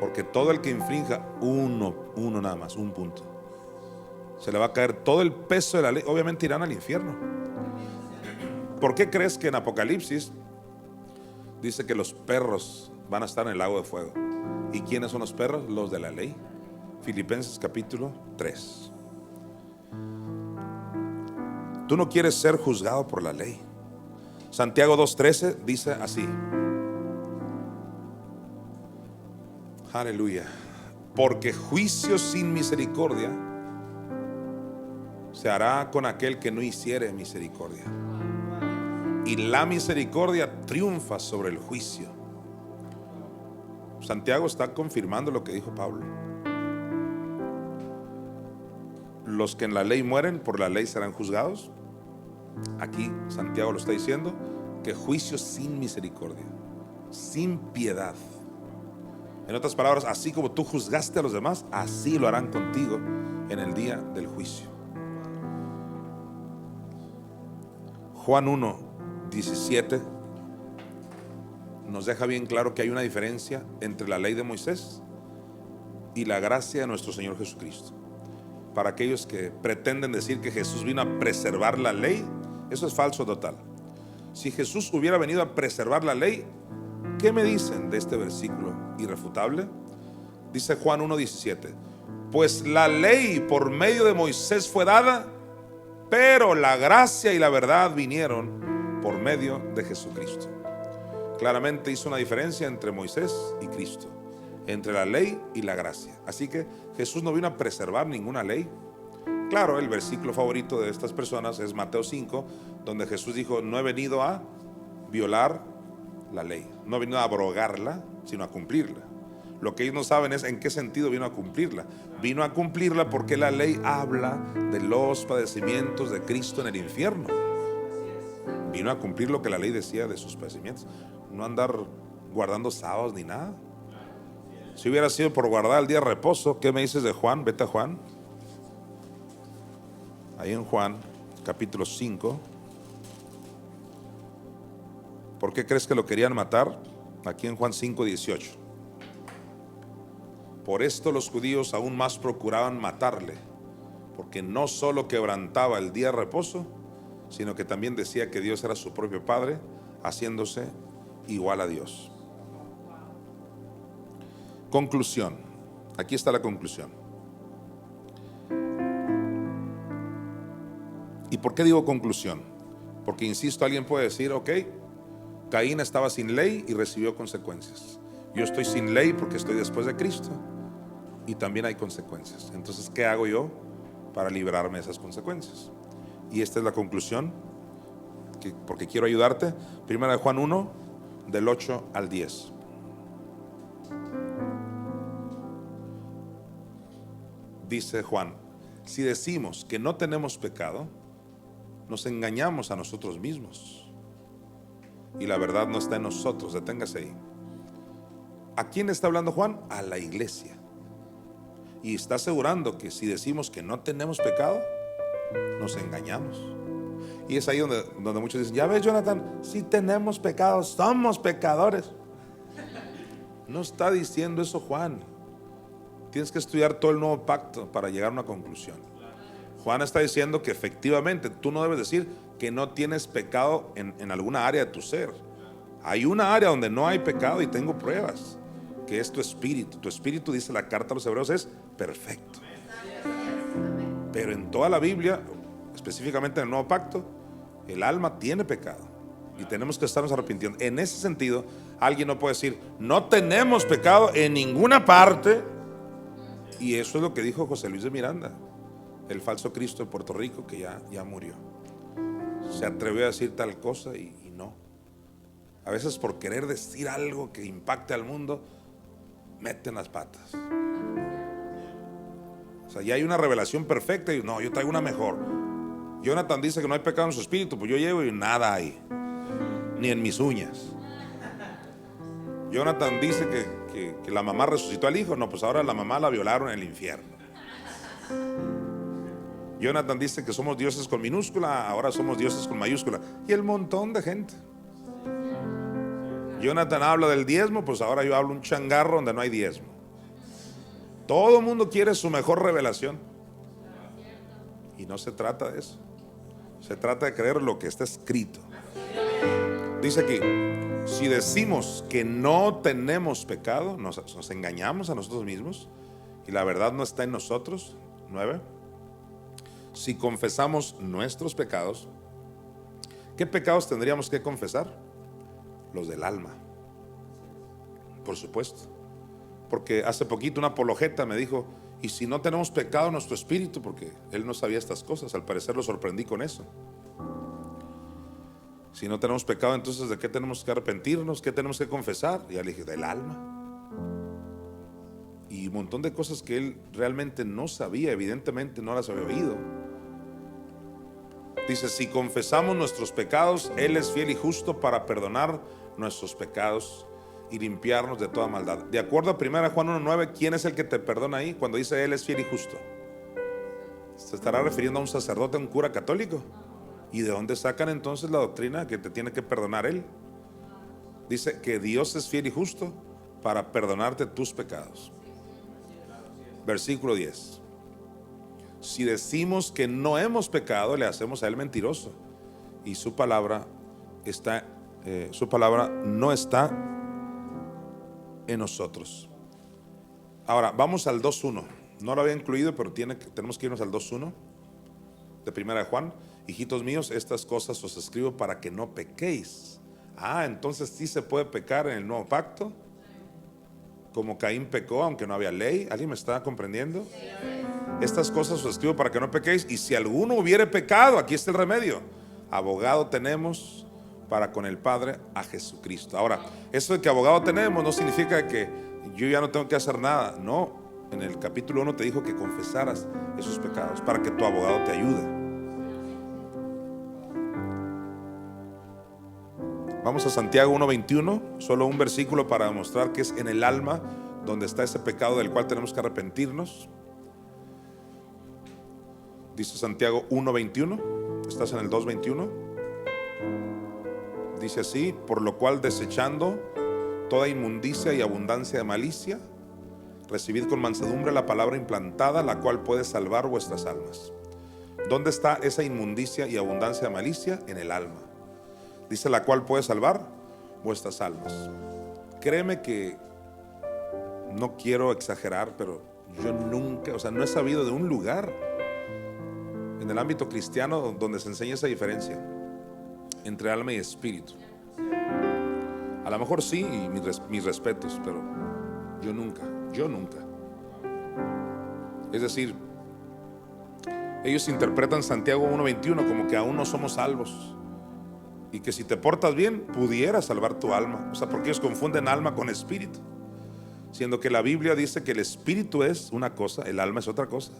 Speaker 2: Porque todo el que infrinja uno nada más, un punto, se le va a caer todo el peso de la ley. Obviamente irán al infierno. ¿Por qué crees que en Apocalipsis dice que los perros van a estar en el lago de fuego? ¿Y quiénes son los perros? Los de la ley. Filipenses capítulo 3. Tú no quieres ser juzgado por la ley. Santiago 2:13 dice así. Aleluya. Porque juicio sin misericordia se hará con aquel que no hiciere misericordia. Y la misericordia triunfa sobre el juicio. Santiago está confirmando lo que dijo Pablo. Los que en la ley mueren, por la ley serán juzgados. Aquí Santiago lo está diciendo, que juicio sin misericordia, sin piedad. En otras palabras, así como tú juzgaste a los demás, así lo harán contigo en el día del juicio. Juan 1:17 nos deja bien claro que hay una diferencia entre la ley de Moisés y la gracia de nuestro Señor Jesucristo. Para aquellos que pretenden decir que Jesús vino a preservar la ley, eso es falso total. Si Jesús hubiera venido a preservar la ley, ¿qué me dicen de este versículo irrefutable? Dice Juan 1:17: pues la ley por medio de Moisés fue dada, pero la gracia y la verdad vinieron por medio de Jesucristo. Claramente hizo una diferencia entre Moisés y Cristo, entre la ley y la gracia. Así que Jesús no vino a preservar ninguna ley. Claro, el versículo favorito de estas personas es Mateo 5, donde Jesús dijo: no he venido a violar la ley, no he venido a abrogarla, sino a cumplirla. Lo que ellos no saben es en qué sentido vino a cumplirla. Vino a cumplirla porque la ley habla de los padecimientos de Cristo en el infierno. Vino a cumplir lo que la ley decía de sus padecimientos, no andar guardando sábados ni nada. Si hubiera sido por guardar el día de reposo, ¿qué me dices de Juan? Vete a Juan. Ahí en Juan, capítulo 5. ¿Por qué crees que lo querían matar? Aquí en Juan 5:18. Por esto los judíos aún más procuraban matarle, porque no solo quebrantaba el día de reposo, sino que también decía que Dios era su propio Padre, haciéndose igual a Dios. Conclusión. Aquí está la conclusión. ¿Y por qué digo conclusión? Porque, insisto, alguien puede decir: ok, Caín estaba sin ley y recibió consecuencias. Yo estoy sin ley porque estoy después de Cristo y también hay consecuencias. Entonces, ¿qué hago yo para librarme de esas consecuencias? Y esta es la conclusión, porque quiero ayudarte. Primera de Juan 1, del 8 al 10. Dice Juan: si decimos que no tenemos pecado, nos engañamos a nosotros mismos y la verdad no está en nosotros. Deténgase ahí. ¿A quién está hablando Juan? A la iglesia. Y está asegurando que si decimos que no tenemos pecado, nos engañamos. Y es ahí donde muchos dicen: ya ves, Jonathan, si tenemos pecado, somos pecadores. No está diciendo eso Juan. Tienes que estudiar todo el nuevo pacto para llegar a una conclusión. Juan está diciendo que efectivamente tú no debes decir que no tienes pecado en alguna área de tu ser. Hay una área donde no hay pecado y tengo pruebas, que es tu espíritu. Tu espíritu, dice la carta a los Hebreos, es perfecto. Pero en toda la Biblia, específicamente en el nuevo pacto, el alma tiene pecado y tenemos que estarnos arrepintiendo. En ese sentido, alguien no puede decir: no tenemos pecado en ninguna parte. Y eso es lo que dijo José Luis de Miranda. el falso Cristo de Puerto Rico que ya murió. Se atrevió a decir tal cosa y no. A veces por querer decir algo que impacte al mundo, meten las patas. O sea, ya hay una revelación perfecta y no, yo traigo una mejor. Jonathan dice que no hay pecado en su espíritu, pues yo llego y nada hay, ni en mis uñas. Jonathan dice que la mamá resucitó al hijo, no, pues ahora la mamá la violaron en el infierno. Jonathan dice que somos dioses con minúscula, ahora somos dioses con mayúscula. Y el montón de gente. Jonathan habla del diezmo, pues ahora yo hablo un changarro donde no hay diezmo. Todo el mundo quiere su mejor revelación. Y no se trata de eso. Se trata de creer lo que está escrito. Dice aquí, si decimos que no tenemos pecado, nos engañamos a nosotros mismos y la verdad no está en nosotros. 9. Si confesamos nuestros pecados, ¿qué pecados tendríamos que confesar? Los del alma, por supuesto. Porque hace poquito una apologeta me dijo, ¿y si no tenemos pecado en nuestro espíritu? Porque él no sabía estas cosas, al parecer lo sorprendí con eso. Si no tenemos pecado, entonces ¿de qué tenemos que arrepentirnos? ¿Qué tenemos que confesar? Y ya le dije, del alma. Y un montón de cosas que él realmente no sabía, evidentemente no las había oído. Dice, si confesamos nuestros pecados, Él es fiel y justo para perdonar nuestros pecados y limpiarnos de toda maldad. De acuerdo a 1 Juan 1:9, ¿quién es el que te perdona ahí? Cuando dice Él es fiel y justo, ¿se estará refiriendo a un sacerdote, a un cura católico? ¿Y de dónde sacan entonces la doctrina que te tiene que perdonar Él? Dice que Dios es fiel y justo para perdonarte tus pecados. Versículo 10. Si decimos que no hemos pecado, le hacemos a Él mentiroso y su palabra no está en nosotros. Ahora vamos al 2:1. No lo había incluido, pero tenemos que irnos al 2:1 de 1 Juan. Hijitos míos, estas cosas os escribo para que no pequéis. Entonces sí se puede pecar en el nuevo pacto, como Caín pecó aunque no había ley. ¿Alguien me está comprendiendo? Estas cosas os escribo para que no pequéis. Y si alguno hubiere pecado, aquí está el remedio. Abogado tenemos para con el Padre, a Jesucristo. Ahora, eso de que abogado tenemos no significa que yo ya no tengo que hacer nada. No, en el capítulo 1 te dijo que confesaras esos pecados para que tu abogado te ayude. Vamos a Santiago 1:21, solo un versículo para demostrar que es en el alma donde está ese pecado del cual tenemos que arrepentirnos. Dice Santiago 1:21, estás en el 2:21. Dice así, por lo cual desechando toda inmundicia y abundancia de malicia, recibid con mansedumbre la palabra implantada, la cual puede salvar vuestras almas. ¿Dónde está esa inmundicia y abundancia de malicia? En el alma. Dice la cual puede salvar vuestras almas. Créeme que no quiero exagerar, pero yo nunca, no he sabido de un lugar en el ámbito cristiano donde se enseña esa diferencia entre alma y espíritu. A lo mejor sí, y mis respetos, pero yo nunca. Es decir, ellos interpretan Santiago 1:21 como que aún no somos salvos y que si te portas bien pudiera salvar tu alma. Porque ellos confunden alma con espíritu, siendo que la Biblia dice que el espíritu es una cosa, el alma es otra cosa.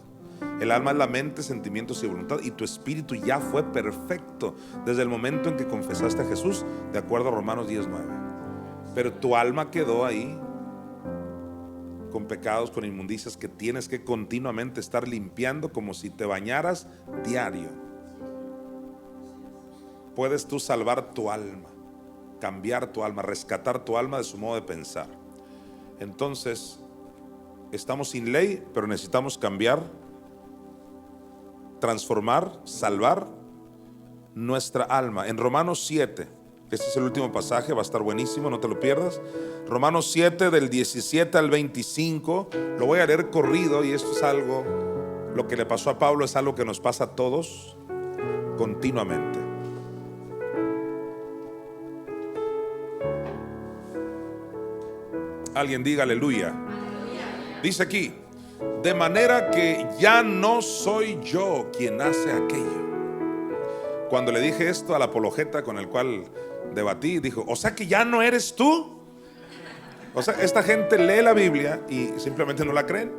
Speaker 2: El alma es la mente, sentimientos y voluntad, y tu espíritu ya fue perfecto desde el momento en que confesaste a Jesús, de acuerdo a Romanos 10:9. Pero tu alma quedó ahí con pecados, con inmundicias que tienes que continuamente estar limpiando, como si te bañaras diario. Puedes tú salvar tu alma, cambiar tu alma, rescatar tu alma de su modo de pensar. Entonces, estamos sin ley, pero necesitamos cambiar, transformar, salvar nuestra alma. En Romanos 7, este es el último pasaje, va a estar buenísimo, no te lo pierdas. Romanos 7 del 17 al 25, lo voy a leer corrido, y esto es algo, lo que le pasó a Pablo es algo que nos pasa a todos continuamente. Alguien diga aleluya. Dice aquí, De manera que ya no soy yo quien hace aquello. Cuando le dije esto al apologeta con el cual debatí, dijo, o sea que ya no eres tú. O sea, esta gente lee la Biblia y simplemente no la creen.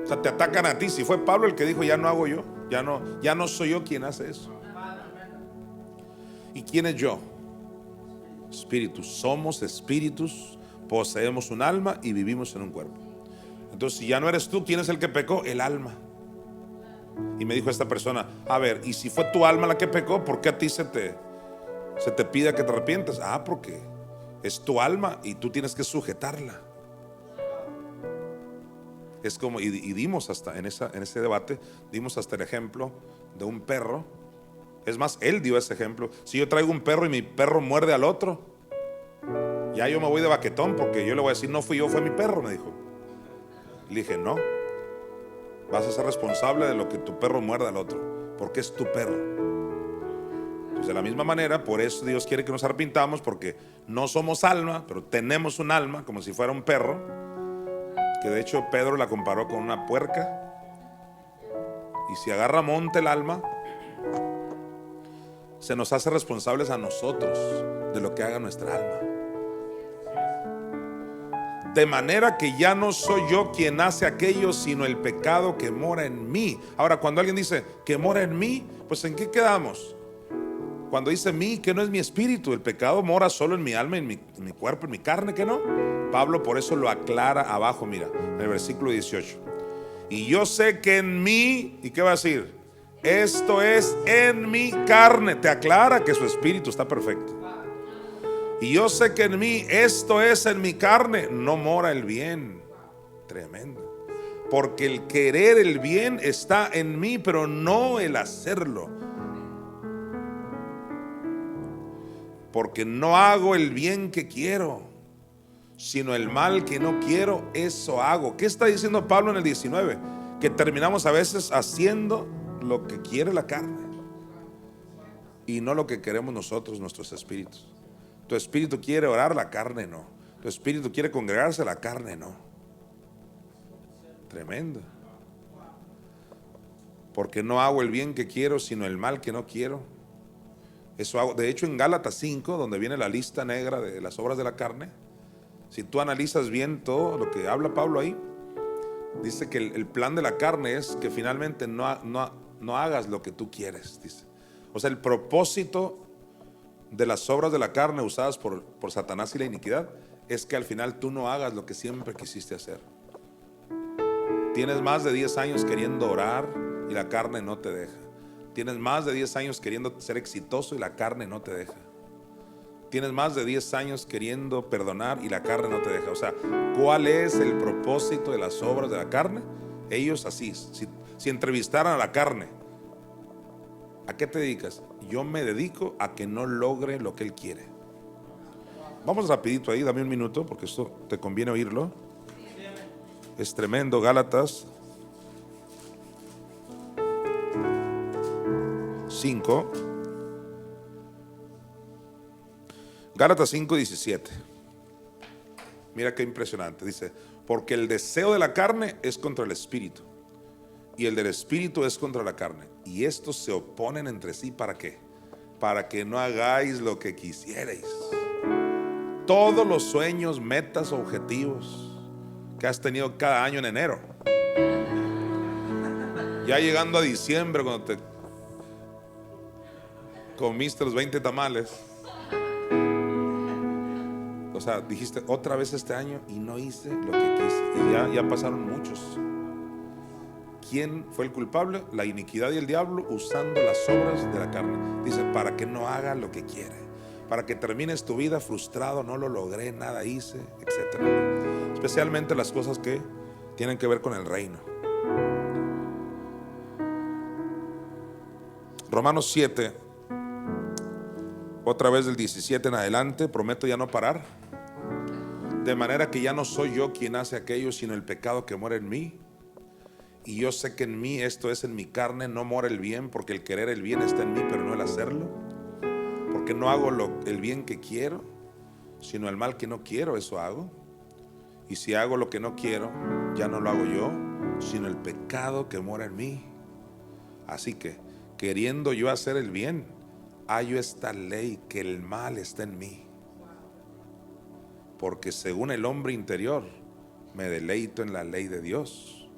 Speaker 2: O sea, te atacan a ti. Si fue Pablo el que dijo, ya no hago yo, ya no soy yo quien hace eso. ¿Y quién es yo? Espíritus. Somos espíritus, poseemos un alma y vivimos en un cuerpo. Entonces, si ya no eres tú, ¿quién es el que pecó? El alma. Y me dijo esta persona, a ver, y si fue tu alma la que pecó, ¿por qué a ti se te pide que te arrepientas? Porque es tu alma y tú tienes que sujetarla. Es como, y dimos hasta en ese debate, dimos hasta el ejemplo de un perro. Es más, él dio ese ejemplo. Si yo traigo un perro y mi perro muerde al otro, ya yo me voy de baquetón, porque yo le voy a decir, no fui yo, fue mi perro, me dijo. Le dije, no, vas a ser responsable de lo que tu perro muerda al otro, porque es tu perro. Pues de la misma manera, por eso Dios quiere que nos arrepintamos, porque no somos alma, pero tenemos un alma como si fuera un perro, que de hecho Pedro la comparó con una puerca. Y si agarra monte el alma, se nos hace responsables a nosotros de lo que haga nuestra alma. De manera que ya no soy yo quien hace aquello, sino el pecado que mora en mí. Ahora, cuando alguien dice que mora en mí, pues ¿en qué quedamos? Cuando dice mí, que no es mi espíritu. El pecado mora solo en mi alma, en mi cuerpo, en mi carne, que no. Pablo por eso lo aclara abajo, mira, en el versículo 18. Y yo sé que en mí, ¿y qué va a decir? Esto es en mi carne. Te aclara que su espíritu está perfecto. Y yo sé que en mí, esto es en mi carne, no mora el bien. Tremendo. Porque el querer el bien está en mí, pero no el hacerlo. Porque no hago el bien que quiero, sino el mal que no quiero, eso hago. ¿Qué está diciendo Pablo en el 19? Que terminamos a veces haciendo lo que quiere la carne y no lo que queremos nosotros, nuestros espíritus. Tu espíritu quiere orar, la carne no. Tu espíritu quiere congregarse, la carne no. Tremendo. Porque no hago el bien que quiero, sino el mal que no quiero. Eso hago. De hecho, en Gálatas 5, donde viene la lista negra de las obras de la carne, si tú analizas bien todo lo que habla Pablo ahí, dice que el plan de la carne es que finalmente no hagas lo que tú quieres, dice. O sea, el propósito de las obras de la carne usadas por Satanás y la iniquidad es que al final tú no hagas lo que siempre quisiste hacer. Tienes más de 10 años queriendo orar y la carne no te deja. Tienes más de 10 años queriendo ser exitoso y la carne no te deja. Tienes más de 10 años queriendo perdonar y la carne no te deja. O sea, ¿cuál es el propósito de las obras de la carne? Ellos así, si entrevistaran a la carne, ¿a qué te dedicas? Yo me dedico a que no logre lo que él quiere. Vamos rapidito ahí, dame un minuto porque esto te conviene oírlo. Es tremendo. Gálatas 5. Gálatas 5:17. Mira qué impresionante. Dice, porque el deseo de la carne es contra el espíritu, y el del espíritu es contra la carne, y estos se oponen entre sí. ¿Para qué? Para que no hagáis lo que quisierais. Todos los sueños, metas, objetivos que has tenido cada año en enero, ya llegando a diciembre, cuando te comiste los 20 tamales, o sea, dijiste otra vez este año y no hice lo que quise, y ya pasaron muchos. ¿Quién fue el culpable? La iniquidad y el diablo, usando las obras de la carne. Dice, para que no haga lo que quiere, para que termines tu vida frustrado, no lo logré, nada hice, etc. Especialmente las cosas que tienen que ver con el reino. Romanos 7, otra vez del 17 en adelante, prometo ya no parar. De manera que ya no soy yo quien hace aquello, sino el pecado que mora en mí. Y yo sé que en mí, esto es en mi carne, no mora el bien, porque el querer el bien está en mí, pero no el hacerlo. Porque no hago el bien que quiero, sino el mal que no quiero, eso hago. Y si hago lo que no quiero, ya no lo hago yo, sino el pecado que mora en mí. Así que, queriendo yo hacer el bien, hallo esta ley, que el mal está en mí. Porque según el hombre interior, me deleito en la ley de Dios.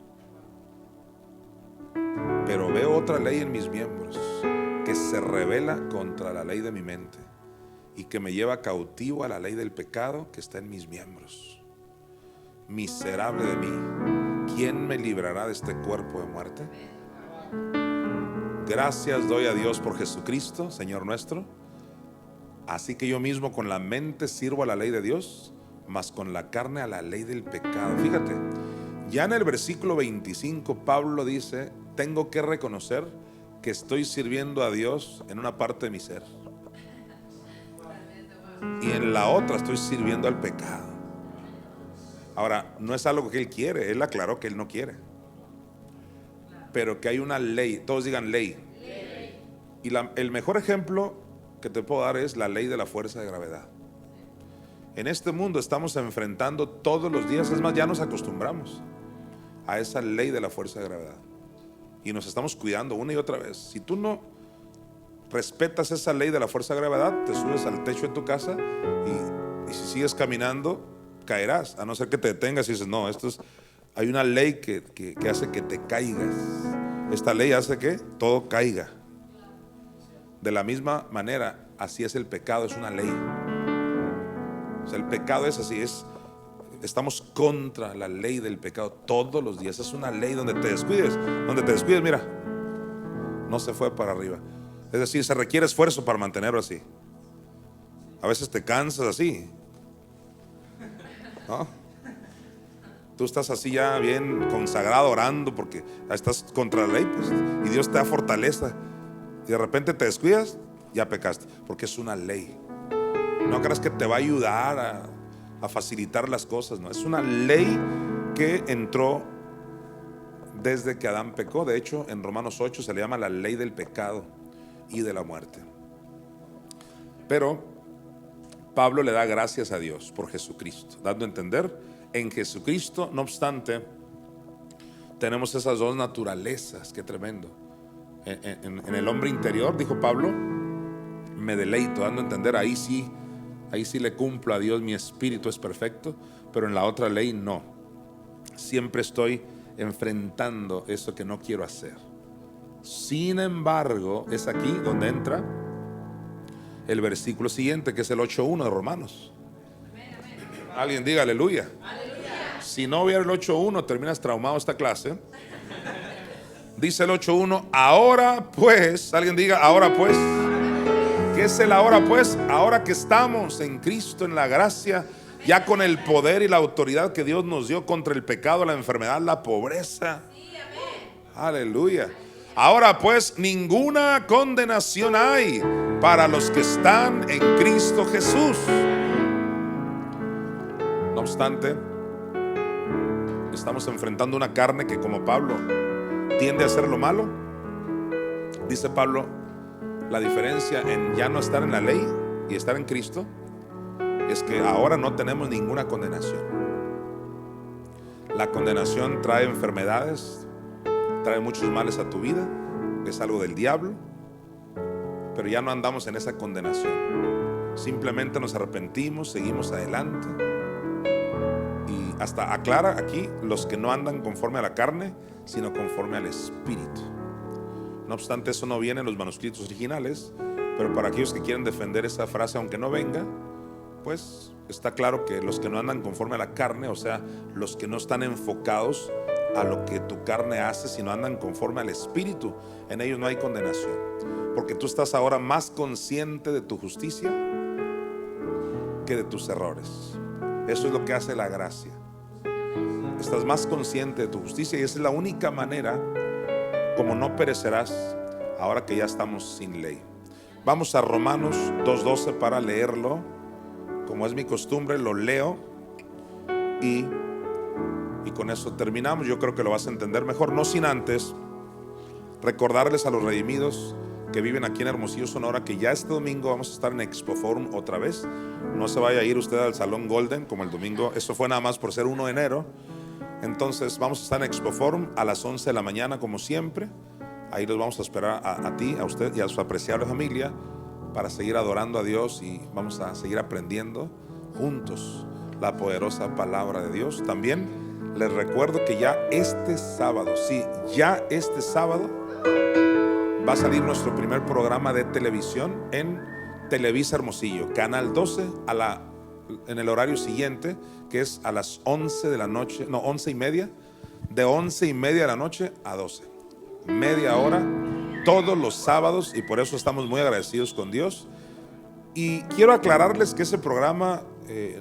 Speaker 2: Pero veo otra ley en mis miembros, que se rebela contra la ley de mi mente, y que me lleva cautivo a la ley del pecado que está en mis miembros. Miserable de mí, ¿quién me librará de este cuerpo de muerte? Gracias doy a Dios por Jesucristo, Señor nuestro. Así que yo mismo con la mente sirvo a la ley de Dios, mas con la carne a la ley del pecado. Fíjate, ya en el versículo 25 Pablo dice: tengo que reconocer que estoy sirviendo a Dios en una parte de mi ser, y en la otra estoy sirviendo al pecado. Ahora, no es algo que él quiere, él aclaró que él no quiere, pero que hay una ley. Todos digan ley. Y el mejor ejemplo que te puedo dar es la ley de la fuerza de gravedad. En este mundo estamos enfrentando todos los días, es más, ya nos acostumbramos a esa ley de la fuerza de gravedad, y nos estamos cuidando una y otra vez. Si tú no respetas esa ley de la fuerza de gravedad, te subes al techo de tu casa y si sigues caminando caerás, a no ser que te detengas y dices: no, hay una ley que hace que te caigas. Esta ley hace que todo caiga. De la misma manera, así es el pecado, es una ley. O sea, el pecado es así, estamos contra la ley del pecado todos los días. Es una ley donde te descuides, mira, no se fue para arriba. Es decir, se requiere esfuerzo para mantenerlo así. A veces te cansas así, ¿no? Tú estás así ya bien consagrado, orando porque estás contra la ley, pues, y Dios te da fortaleza, y de repente te descuidas, ya pecaste, porque es una ley. No creas que te va a ayudar a facilitar las cosas, no, es una ley que entró desde que Adán pecó. De hecho, en Romanos 8 se le llama la ley del pecado y de la muerte. Pero Pablo le da gracias a Dios por Jesucristo, dando a entender: en Jesucristo, no obstante, tenemos esas dos naturalezas. Qué tremendo. En el hombre interior, dijo Pablo, me deleito, dando a entender, ahí sí le cumplo a Dios, mi espíritu es perfecto. Pero en la otra ley no, siempre estoy enfrentando eso que no quiero hacer. Sin embargo, es aquí donde entra el versículo siguiente, que es el 8:1 de Romanos. Alguien diga aleluya. Si no hubiera el 8:1, terminas traumado esta clase. Dice el 8:1: ahora pues, alguien diga ahora pues. ¿Qué es el ahora pues? Ahora que estamos en Cristo, en la gracia, ya con el poder y la autoridad que Dios nos dio contra el pecado, la enfermedad, la pobreza. Aleluya. Ahora pues, ninguna condenación hay para los que están en Cristo Jesús. No obstante, estamos enfrentando una carne que, como Pablo, tiende a hacer lo malo. Dice Pablo, la diferencia en ya no estar en la ley y estar en Cristo es que ahora no tenemos ninguna condenación. La condenación trae enfermedades, trae muchos males a tu vida, es algo del diablo. Pero ya no andamos en esa condenación. Simplemente nos arrepentimos, seguimos adelante. Y hasta aclara aquí: los que no andan conforme a la carne, sino conforme al Espíritu. No obstante, eso no viene en los manuscritos originales, pero para aquellos que quieren defender esa frase, aunque no venga, pues está claro que los que no andan conforme a la carne, o sea, los que no están enfocados a lo que tu carne hace, sino andan conforme al Espíritu, en ellos no hay condenación, porque tú estás ahora más consciente de tu justicia que de tus errores. Eso es lo que hace la gracia. Estás más consciente de tu justicia, y esa es la única manera como no perecerás ahora que ya estamos sin ley. Vamos a Romanos 2:12 para leerlo. Como es mi costumbre, lo leo y con eso terminamos. Yo creo que lo vas a entender mejor, no sin antes recordarles a los redimidos que viven aquí en Hermosillo, Sonora, que ya este domingo vamos a estar en Expo Forum otra vez. No se vaya a ir usted al Salón Golden como el domingo, eso fue nada más por ser 1 de enero. Entonces vamos a estar en Expoforum a las 11 de la mañana como siempre. Ahí los vamos a esperar a ti, a usted y a su apreciable familia para seguir adorando a Dios, y vamos a seguir aprendiendo juntos la poderosa palabra de Dios. También les recuerdo que ya este sábado, sí, ya este sábado va a salir nuestro primer programa de televisión en Televisa Hermosillo, Canal 12, en el horario siguiente, que es a las 11 de la noche, no, 11 y media, de 11 y media de la noche a 12, media hora, todos los sábados, y por eso estamos muy agradecidos con Dios. Y quiero aclararles que ese programa,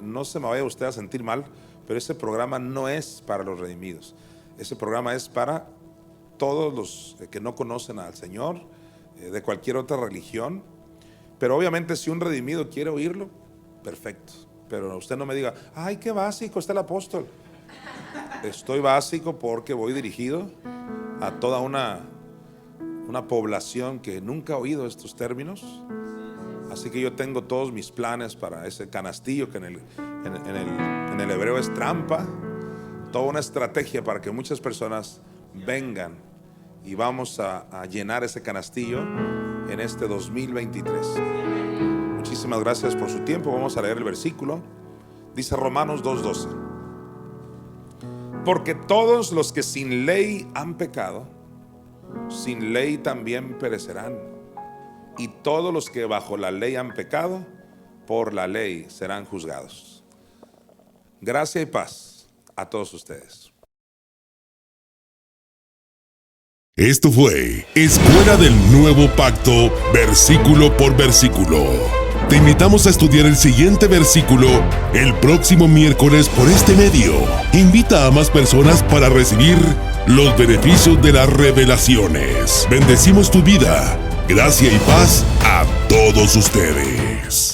Speaker 2: no se me vaya usted a sentir mal, pero ese programa no es para los redimidos. Ese programa es para todos los que no conocen al Señor, de cualquier otra religión. Pero obviamente si un redimido quiere oírlo, perfecto. Pero usted no me diga, ay, qué básico está el apóstol. Estoy básico porque voy dirigido a toda una población que nunca ha oído estos términos. Así que yo tengo todos mis planes para ese canastillo, que en el hebreo es trampa. Toda una estrategia para que muchas personas vengan, y vamos a llenar ese canastillo en este 2023. Muchísimas gracias por su tiempo. Vamos a leer el versículo. Dice Romanos 2:12: porque todos los que sin ley han pecado, sin ley también perecerán, y todos los que bajo la ley han pecado, por la ley serán juzgados. Gracia y paz a todos ustedes.
Speaker 1: Esto fue Escuela del Nuevo Pacto, versículo por versículo. Te invitamos a estudiar el siguiente versículo el próximo miércoles por este medio. Invita a más personas para recibir los beneficios de las revelaciones. Bendecimos tu vida. Gracia y paz a todos ustedes.